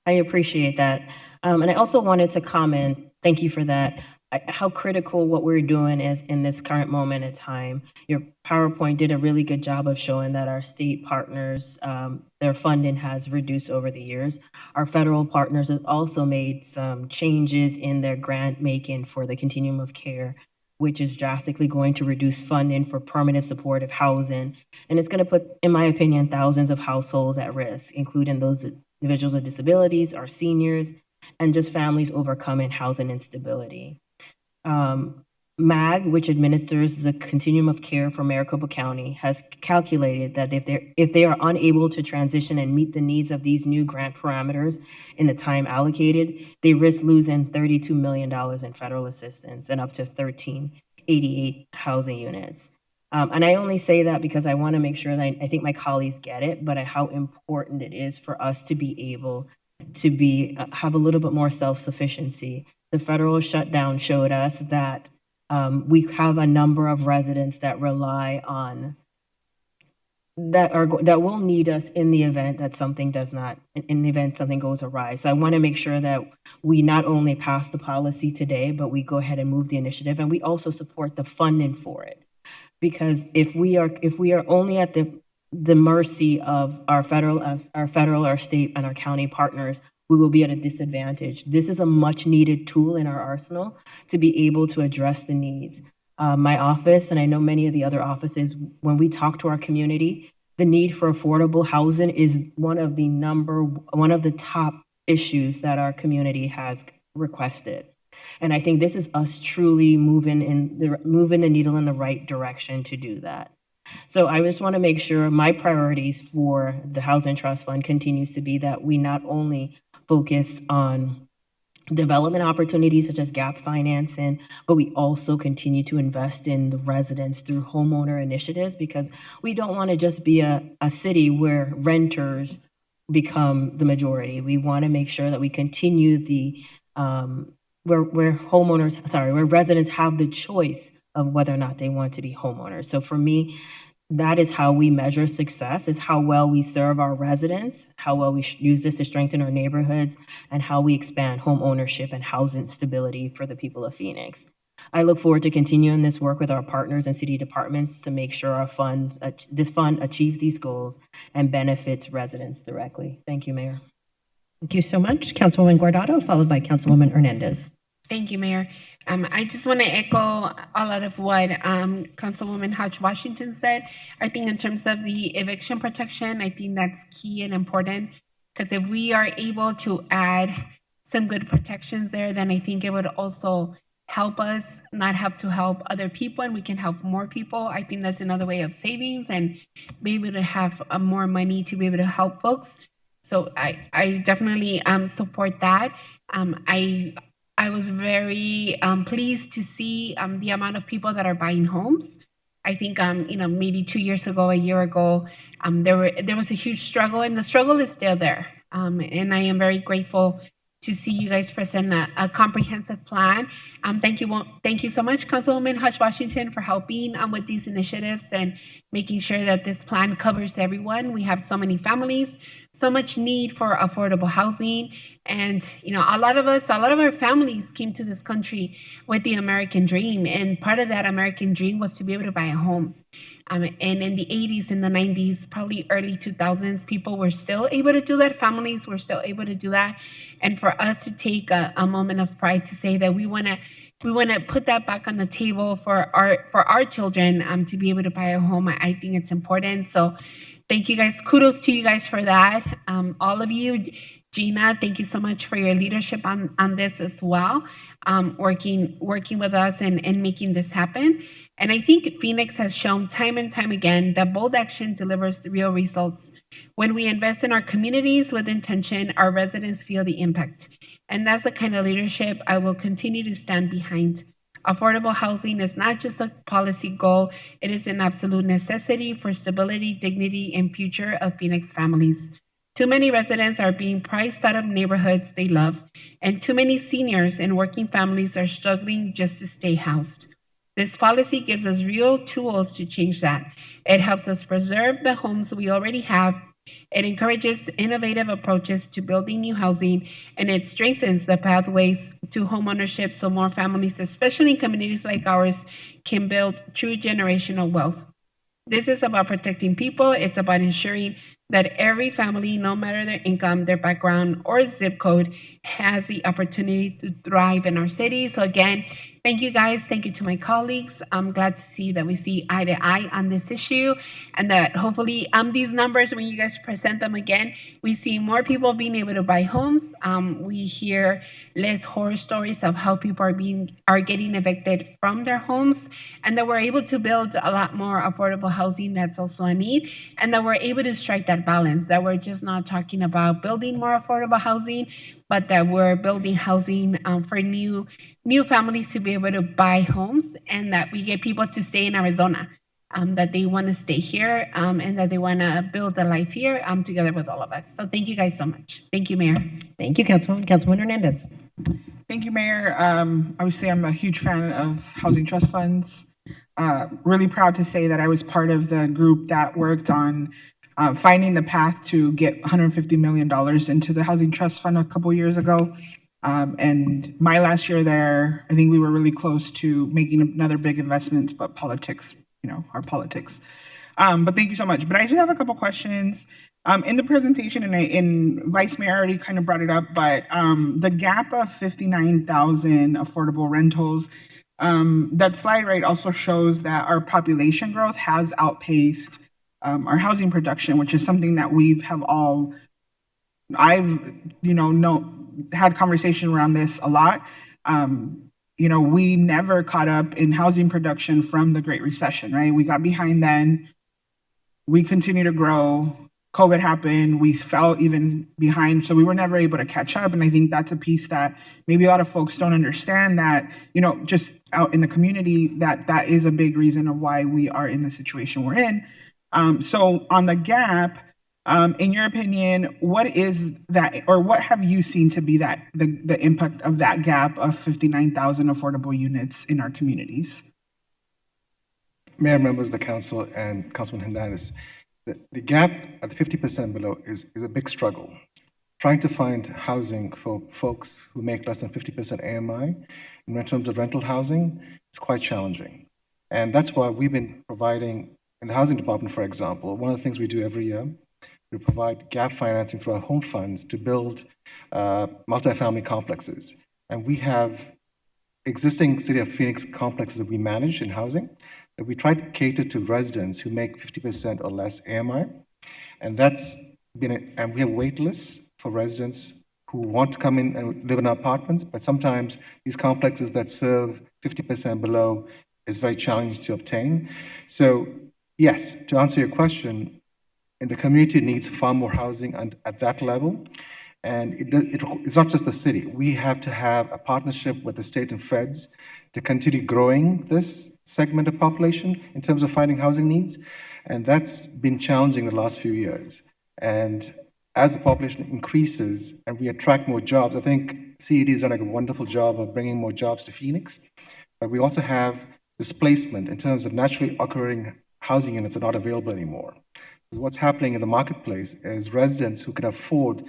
I appreciate that. And I also wanted to comment, thank you for that, how critical what we're doing is in this current moment in time. Your PowerPoint did a really good job of showing that our state partners, their funding has reduced over the years. Our federal partners have also made some changes in their grant making for the continuum of care, which is drastically going to reduce funding for permanent supportive housing. And it's going to put, in my opinion, thousands of households at risk, including those individuals with disabilities, our seniors, and just families overcoming housing instability. MAG, which administers the continuum of care for Maricopa County, has calculated that if they are unable to transition and meet the needs of these new grant parameters in the time allocated, they risk losing $32 million in federal assistance and up to 1,388 housing units. And I only say that because I want to make sure that I think my colleagues get it, but how important it is for us to be able to have a little bit more self-sufficiency. The federal shutdown showed us that we have a number of residents that rely on that will need us in the event that something goes awry. So I want to make sure that we not only pass the policy today, but we go ahead and move the initiative, and we also support the funding for it. Because if we are only at the mercy of our federal, our state, and our county partners, we will be at a disadvantage. This is a much needed tool in our arsenal to be able to address the needs. My office, and I know many of the other offices, when we talk to our community, the need for affordable housing is one of the top issues that our community has requested. And I think this is us truly moving the needle in the right direction to do that. So I just want to make sure my priorities for the Housing Trust Fund continues to be that we not only focus on development opportunities such as gap financing, but we also continue to invest in the residents through homeowner initiatives, because we don't want to just be a city where renters become the majority. We want to make sure that we continue the where residents have the choice of whether or not they want to be homeowners. So for me, that is how we measure success, is how well we serve our residents, how well we use this to strengthen our neighborhoods, and how we expand home ownership and housing stability for the people of Phoenix. I look forward to continuing this work with our partners and city departments to make sure this fund achieves these goals and benefits residents directly. Thank you, Mayor. Thank you so much. Councilwoman Guardado, followed by Councilwoman Hernandez. Thank you, Mayor. I just want to echo a lot of what Councilwoman Hodge Washington said. I think in terms of the eviction protection, I think that's key and important, because if we are able to add some good protections there, then I think it would also help us not have to help other people, and we can help more people. I think that's another way of savings and be able to have more money to be able to help folks. So I definitely support that. I was very pleased to see the amount of people that are buying homes. I think maybe 2 years ago, a year ago, there was a huge struggle, and the struggle is still there. And I am very grateful to see you guys present a comprehensive plan. Thank you so much, Councilwoman Hodge Washington, for helping with these initiatives and making sure that this plan covers everyone. We have so many families, so much need for affordable housing. And a lot of our families came to this country with the American dream. And part of that American dream was to be able to buy a home. And in the 80s and the 90s, probably early 2000s, people were still able to do that. Families were still able to do that. And for us to take a moment of pride to say that we want to put that back on the table for our children to be able to buy a home, I think it's important. So thank you guys. Kudos to you guys for that. All of you. Gina, thank you so much for your leadership on this as well, working with us and making this happen. And I think Phoenix has shown time and time again that bold action delivers the real results. When we invest in our communities with intention, our residents feel the impact. And that's the kind of leadership I will continue to stand behind. Affordable housing is not just a policy goal, it is an absolute necessity for stability, dignity, and future of Phoenix families. Too many residents are being priced out of neighborhoods they love, and too many seniors and working families are struggling just to stay housed. This policy gives us real tools to change that. It helps us preserve the homes we already have. It encourages innovative approaches to building new housing, and it strengthens the pathways to homeownership so more families, especially in communities like ours, can build true generational wealth. This is about protecting people. It's about ensuring that every family, no matter their income, their background, or zip code, has the opportunity to thrive in our city. So again, thank you guys. Thank you to my colleagues. I'm glad to see that we see eye to eye on this issue, and that hopefully these numbers, when you guys present them again, we see more people being able to buy homes. We hear less horror stories of how people are getting evicted from their homes, and that we're able to build a lot more affordable housing. That's also a need, and that we're able to strike that balance, that we're just not talking about building more affordable housing, but that we're building housing for new families to be able to buy homes, and that we get people to stay in Arizona, that they want to stay here, and that they want to build a life here together with all of us. So thank you guys so much. Thank you, Mayor. Thank you, Councilwoman Hernandez. Thank you, Mayor. Obviously, I'm a huge fan of housing trust funds. Really proud to say that I was part of the group that worked on finding the path to get $150 million into the Housing Trust Fund a couple years ago. And my last year there, I think we were really close to making another big investment, but politics, our politics. But thank you so much. But I just have a couple questions. In the presentation, and Vice Mayor already kind of brought it up, but the gap of 59,000 affordable rentals, that slide right also shows that our population growth has outpaced our housing production, which is something that I've had conversation around this a lot. You know, we never caught up in housing production from the Great Recession, right? We got behind then. We continue to grow. COVID happened. We fell even behind. So we were never able to catch up. And I think that's a piece that maybe a lot of folks don't understand, that, you know, just out in the community, that is a big reason of why we are in the situation we're in. So on the gap, in your opinion, what is that, or what have you seen to be that the impact of that gap of 59,000 affordable units in our communities? Mayor, members of the council, and Councilman Hernandez, the gap at the 50% below is a big struggle. Trying to find housing for folks who make less than 50% AMI in terms of rental housing is quite challenging. And that's why we've been providing, in the housing department, for example, one of the things we do every year, we provide gap financing through our home funds to build multifamily complexes. And we have existing City of Phoenix complexes that we manage in housing, that we try to cater to residents who make 50% or less AMI. And that's been, and we have wait lists for residents who want to come in and live in our apartments, but sometimes these complexes that serve 50% below is very challenging to obtain. So yes, to answer your question, the community needs far more housing and at that level. And it's not just the city. We have to have a partnership with the state and feds to continue growing this segment of population in terms of finding housing needs. And that's been challenging the last few years. And as the population increases and we attract more jobs, I think CED has done a wonderful job of bringing more jobs to Phoenix. But we also have displacement in terms of naturally occurring housing units are not available anymore. Because what's happening in the marketplace is residents who can afford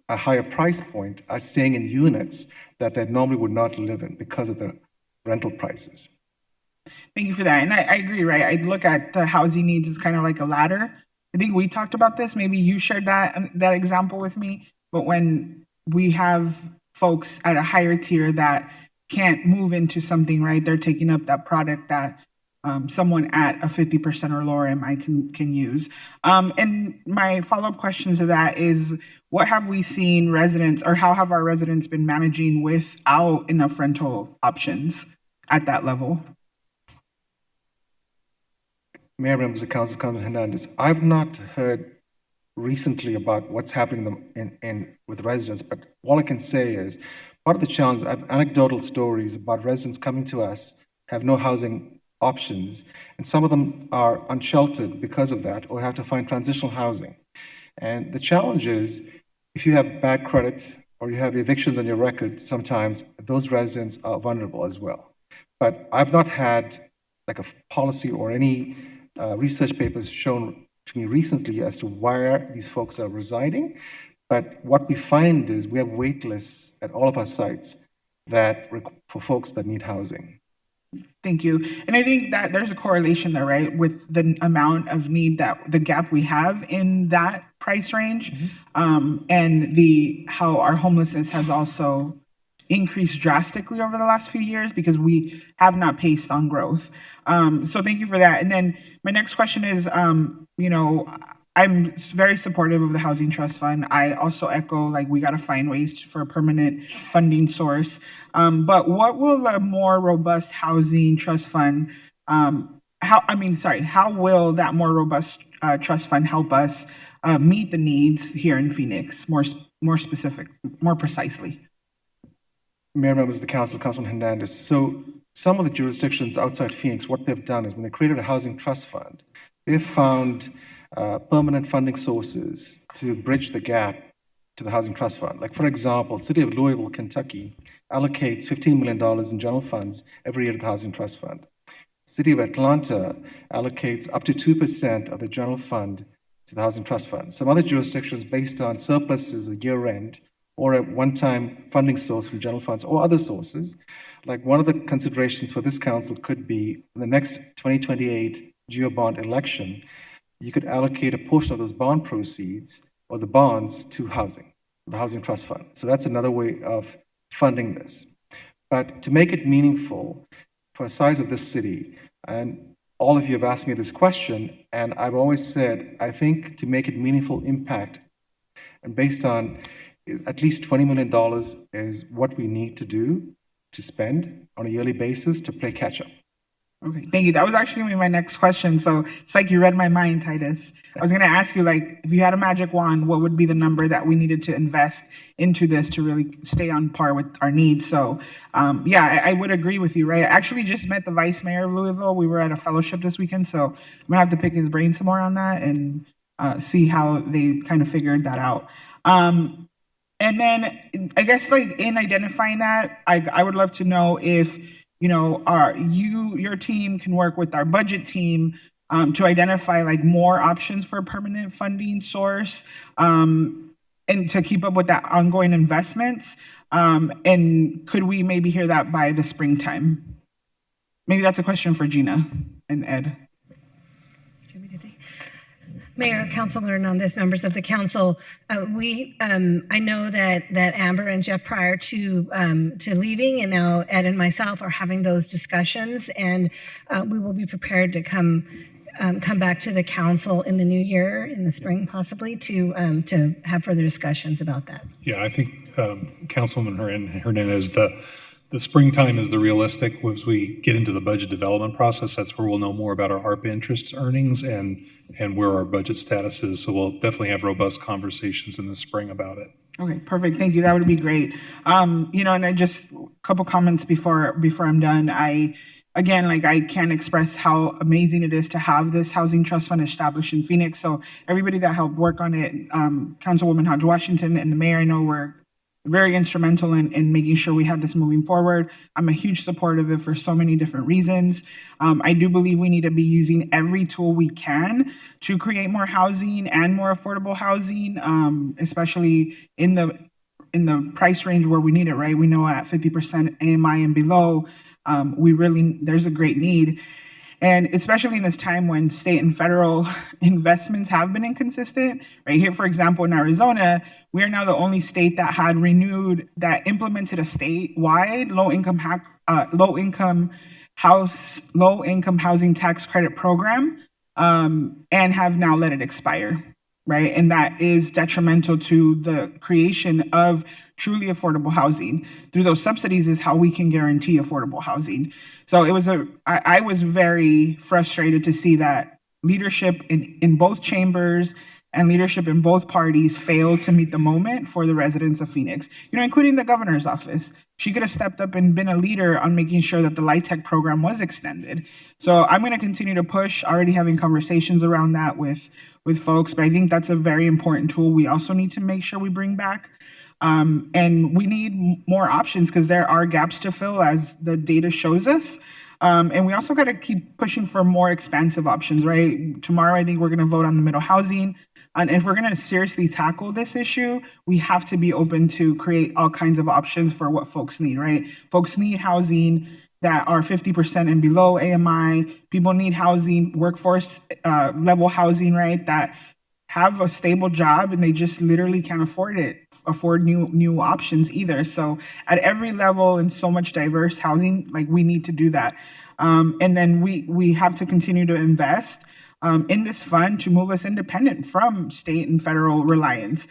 a higher price point are staying in units that they normally would not live in because of the rental prices. Thank you for that. And I agree, right? I look at the housing needs as kind of like a ladder. I think we talked about this. Maybe you shared that example with me. But when we have folks at a higher tier that can't move into something, right? They're taking up that product that someone at a 50% or lower MI can use. And my follow-up question to that is, what have we seen residents, or how have our residents been managing without enough rental options at that level? Mayor, members of council, Councilman Hernandez, I've not heard recently about what's happening with residents, but all I can say is part of the challenge, I have anecdotal stories about residents coming to us, have no housing options, and some of them are unsheltered because of that, or have to find transitional housing. And the challenge is, if you have bad credit or you have evictions on your record, sometimes those residents are vulnerable as well. But I've not had like a policy or any research papers shown to me recently as to where these folks are residing. But what we find is we have wait lists at all of our sites for folks that need housing. Thank you. And I think that there's a correlation there, right, with the amount of need, that the gap we have in that price range, and how our homelessness has also increased drastically over the last few years because we have not paced on growth. So thank you for that. And then my next question is, you know, I'm very supportive of the Housing Trust Fund. I also echo, like, we got to find ways for a permanent funding source. But what will a more robust Housing Trust Fund, how will that more robust trust fund help us meet the needs here in Phoenix, more specific, more precisely? Mayor, members of the council, Councilman Hernandez. So some of the jurisdictions outside Phoenix, what they've done is when they created a housing trust fund, they've found permanent funding sources to bridge the gap to the housing trust fund. Like, for example, City of Louisville, Kentucky allocates $15 million in general funds every year to the housing trust fund. City of Atlanta allocates up to 2% of the general fund to the housing trust fund. Some other jurisdictions, based on surpluses at year end or a one-time funding source from general funds or other sources, like one of the considerations for this council could be in the next 2028 GEO bond election, you could allocate a portion of those bond proceeds or the bonds to housing, the housing trust fund. So that's another way of funding this. But to make it meaningful for a size of this city, and all of you have asked me this question, and I've always said, I think to make it meaningful impact, and based on at least $20 million is what we need to do to spend on a yearly basis to play catch up. Okay, thank you. That was actually gonna be my next question. So it's like you read my mind, Titus. I was gonna ask you, like, if you had a magic wand, what would be the number that we needed to invest into this to really stay on par with our needs? So, yeah, I would agree with you, right? I actually just met the vice mayor of Louisville. We were at a fellowship this weekend, so I'm gonna have to pick his brain some more on that and see how they kind of figured that out. And then I guess, like, in identifying that, I would love to know if your team can work with our budget team to identify like more options for a permanent funding source, and to keep up with that ongoing investments. And could we maybe hear that by the springtime? Maybe that's a question for Gina and Ed. Mayor, Councilman Hernandez, members of the council, I know that Amber and Jeff, prior to leaving, and now Ed and myself are having those discussions, and we will be prepared to come back to the council in the new year, in the spring possibly, to have further discussions about that. Yeah, I think Councilwoman Hernandez, the springtime is the realistic. As we get into the budget development process, that's where we'll know more about our ARPA interest earnings and where our budget status is. So we'll definitely have robust conversations in the spring about it. Okay, perfect. Thank you. That would be great. And I just a couple comments before I'm done. I can't express how amazing it is to have this housing trust fund established in Phoenix. So everybody that helped work on it, Councilwoman Hodge Washington and the mayor, I know were very instrumental in making sure we had this moving forward. I'm a huge supporter of it for so many different reasons. I do believe we need to be using every tool we can to create more housing and more affordable housing, especially in the price range where we need it, right? We know at 50% AMI and below, there's a great need. And especially in this time when state and federal investments have been inconsistent, right here, for example, in Arizona, we are now the only state that implemented a statewide low income housing tax credit program, and have now let it expire, right? And that is detrimental to the creation of truly affordable housing. Through those subsidies is how we can guarantee affordable housing. So I was very frustrated to see that leadership in both chambers and leadership in both parties failed to meet the moment for the residents of Phoenix, including the governor's office. She could have stepped up and been a leader on making sure that the LIHTC program was extended. So I'm going to continue to push, already having conversations around that with folks, but I think that's a very important tool we also need to make sure we bring back. And we need more options because there are gaps to fill, as the data shows us. And we also got to keep pushing for more expansive options, right? Tomorrow, I think we're going to vote on the middle housing. And if we're going to seriously tackle this issue, we have to be open to create all kinds of options for what folks need, right? Folks need housing that are 50% and below AMI. People need housing, workforce level housing, right? That have a stable job and they just literally can't afford new options either. So at every level and so much diverse housing, like, we need to do that. And then we have to continue to invest in this fund to move us independent from state and federal reliance.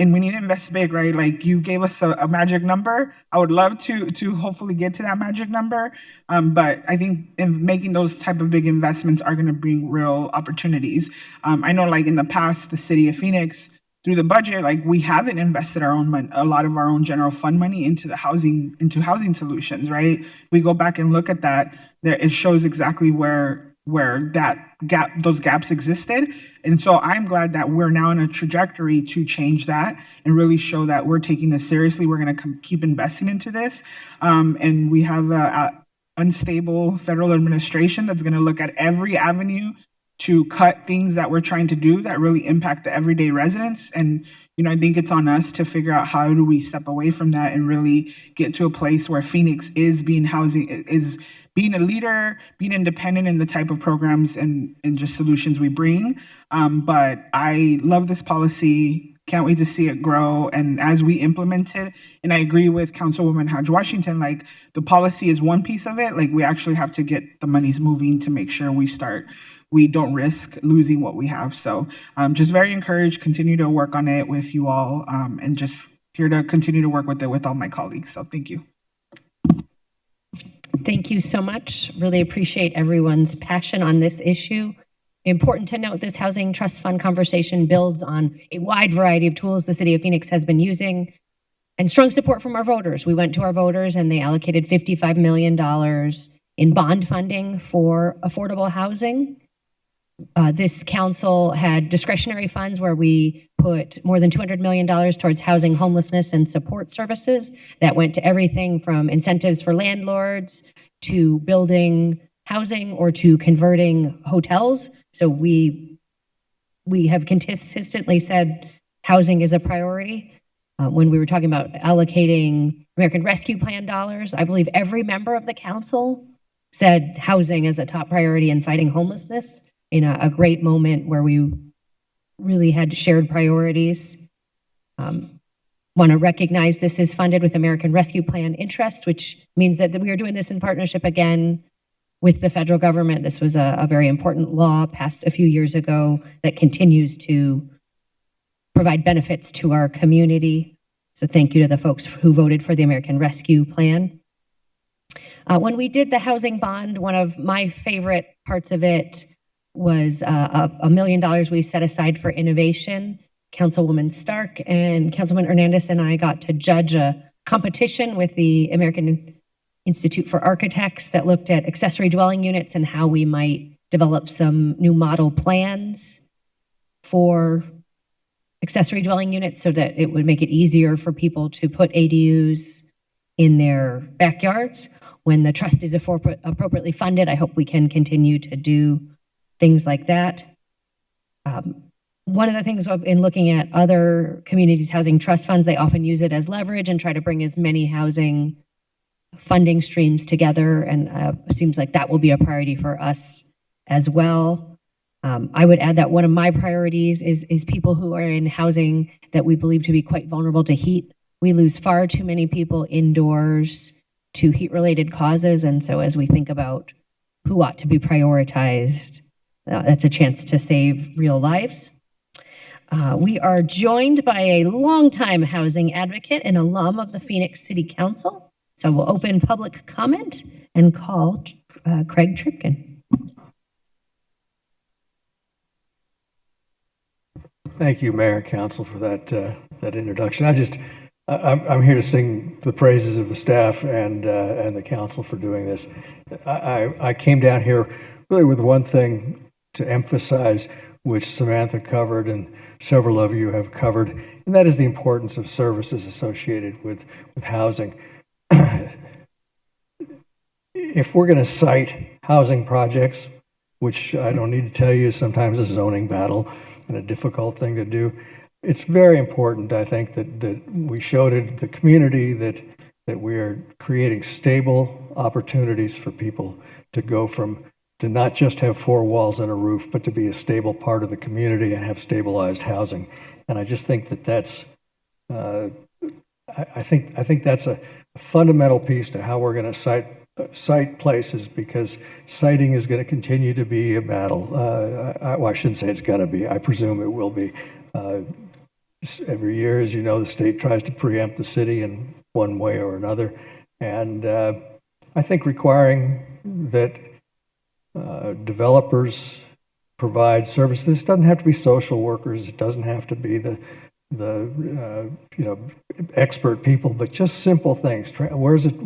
And we need to invest big, right? Like, you gave us a magic number. I would love to hopefully get to that magic number. But I think in making those type of big investments are going to bring real opportunities. I know, like, in the past, the city of Phoenix, through the budget, like, we haven't invested a lot of our own general fund money into housing solutions, right? We go back and look at that, it shows exactly where those gaps existed. And so I'm glad that we're now in a trajectory to change that and really show that we're taking this seriously. We're going to keep investing into this. And we have an unstable federal administration that's going to look at every avenue to cut things that we're trying to do that really impact the everyday residents. And, I think it's on us to figure out how do we step away from that and really get to a place where Phoenix is being a leader, being independent in the type of programs and just solutions we bring. But I love this policy. Can't wait to see it grow. And as we implement it, and I agree with Councilwoman Hodge Washington, like, the policy is one piece of it. Like, we actually have to get the monies moving to make sure we don't risk losing what we have. So just very encouraged, continue to work on it with you all, and just here to continue to work with it with all my colleagues. So thank you. Thank you so much. Really appreciate everyone's passion on this issue. Important to note, this Housing Trust Fund conversation builds on a wide variety of tools the City of Phoenix has been using and strong support from our voters. We went to our voters and they allocated $55 million in bond funding for affordable housing. This council had discretionary funds where we put more than $200 million towards housing, homelessness, and support services. That went to everything from incentives for landlords to building housing or to converting hotels. So we have consistently said housing is a priority. When we were talking about allocating American Rescue Plan dollars, I believe every member of the council said housing as a top priority in fighting homelessness in a great moment where we really had shared priorities. Want to recognize this is funded with American Rescue Plan interest, which means that we are doing this in partnership again with the federal government. This was a very important law passed a few years ago that continues to provide benefits to our community. So thank you to the folks who voted for the American Rescue Plan. When we did the housing bond, one of my favorite parts of it was $1 million we set aside for innovation. Councilwoman Stark and Councilman Hernandez and I got to judge a competition with the American Institute for Architects that looked at accessory dwelling units and how we might develop some new model plans for accessory dwelling units so that it would make it easier for people to put ADUs in their backyards. When the trust is appropriately funded, I hope we can continue to do things like that. One of the things in looking at other communities' housing trust funds, they often use it as leverage and try to bring as many housing funding streams together, and it seems like that will be a priority for us as well. I would add that one of my priorities is people who are in housing that we believe to be quite vulnerable to heat. We lose far too many people indoors to heat-related causes, and so as we think about who ought to be prioritized, that's a chance to save real lives. We are joined by a longtime housing advocate and alum of the Phoenix City Council. So we'll open public comment and call Craig Tripkin. Thank you, Mayor and Council, for that introduction. I'm here to sing the praises of the staff and the council for doing this. I came down here really with one thing to emphasize, which Samantha covered and several of you have covered, and that is the importance of services associated with housing. If we're going to cite housing projects, which I don't need to tell you is sometimes a zoning battle and a difficult thing to do, it's very important, I think, that we show to the community that we are creating stable opportunities for people to go from to not just have four walls and a roof, but to be a stable part of the community and have stabilized housing. And I just think that's I think that's a fundamental piece to how we're going to cite places, because citing is going to continue to be a battle. Well, I shouldn't say it's going to be. I presume it will be. Every year, as you know, the state tries to preempt the city in one way or another. And I think requiring that developers provide services. This doesn't have to be social workers. It doesn't have to be the expert people, but just simple things. Where's it?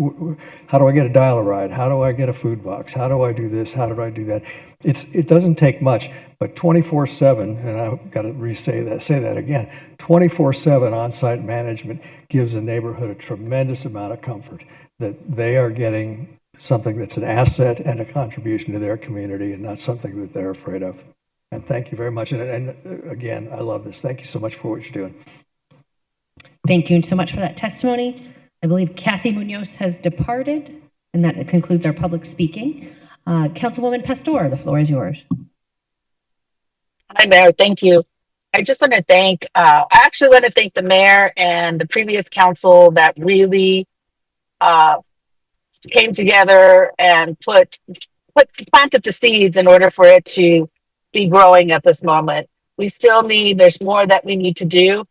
How do I get a dial-a-ride? How do I get a food box? How do I do this? How do I do that? It doesn't take much, but 24/7, and I've got to say that again. 24/7 on-site management gives a neighborhood a tremendous amount of comfort that they are getting something that's an asset and a contribution to their community, and not something that they're afraid of. And thank you very much. And again, I love this. Thank you so much for what you're doing. Thank you so much for that testimony. I believe Kathy Munoz has departed, and that concludes our public speaking. Councilwoman Pastor, the floor is yours. Hi, Mayor. Thank you. I just want to thank, I actually want to thank the mayor and the previous council that really came together and planted the seeds in order for it to be growing at this moment. There's more that we need to do.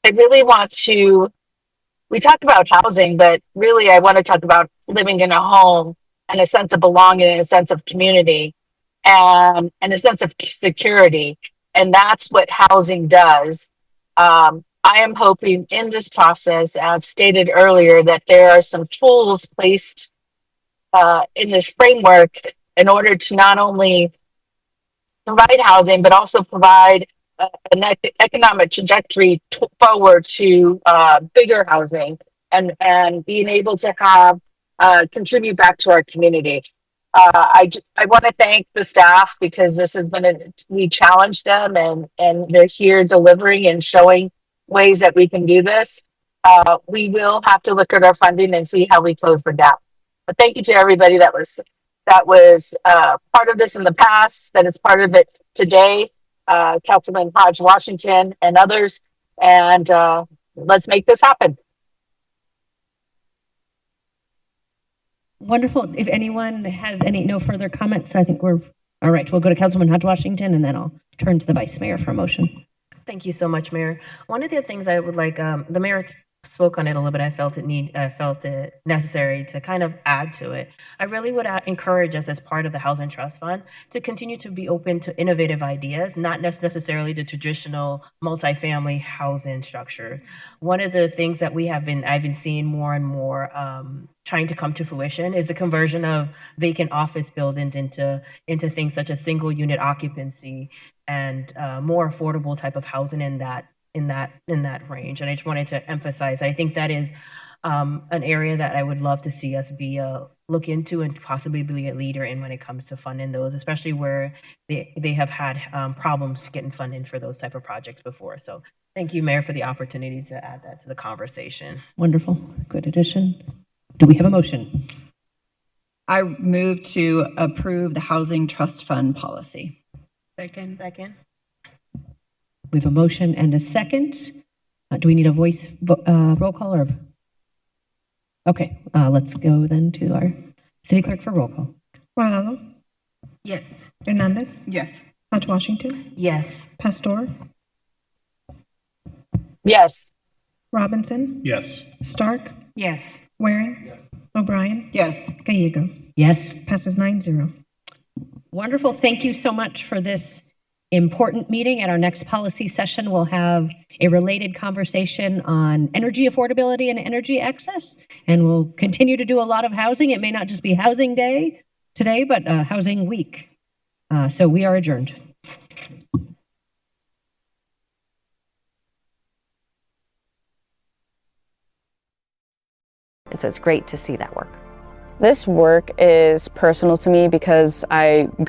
I really want to, we talked about housing, but really I want to talk about living in a home and a sense of belonging and a sense of community and a sense of security. And that's what housing does. I am hoping in this process, as stated earlier, that there are some tools placed in this framework in order to not only provide housing, but also provide an economic trajectory forward to bigger housing and being able to have contribute back to our community. I want to thank the staff because this has been we challenged them and they're here delivering and showing ways that we can do this. We will have to look at our funding and see how we close the gap. But thank you to everybody that was part of this in the past, that is part of it today, Councilman Hodge Washington and others, and let's make this happen. Wonderful. If anyone has no further comments, I think we're all right. We'll go to Councilman Hodge Washington, and then I'll turn to the Vice Mayor for a motion. Thank you so much, Mayor. One of the things I would like, the Mayor spoke on it a little bit. I felt it necessary to kind of add to it. I really would encourage us as part of the Housing Trust Fund to continue to be open to innovative ideas, not necessarily the traditional multifamily housing structure. One of the things that I've been seeing more and more trying to come to fruition is the conversion of vacant office buildings into things such as single unit occupancy and more affordable type of housing in that range. And I just wanted to emphasize, I think that is an area that I would love to see us look into and possibly be a leader in when it comes to funding those, especially where they have had problems getting funding for those type of projects before. So thank you, Mayor, for the opportunity to add that to the conversation. Wonderful. Good addition. Do we have a motion? I move to approve the Housing Trust Fund policy. Second. We have a motion and a second. Do we need a voice roll call or? Okay, let's go then to our city clerk for roll call. Guardado. Yes. Hernandez. Yes. Hodge Washington. Yes. Pastor. Yes. Robinson. Yes. Stark. Yes. Waring. Yes. O'Brien. Yes. Gallego. Yes. Passes 9-0. Wonderful. Thank you so much for this important meeting. At our next policy session, we'll have a related conversation on energy affordability and energy access, and we'll continue to do a lot of housing. It may not just be Housing Day today, but Housing Week. So we are adjourned. And so it's great to see that work. This work is personal to me because I grew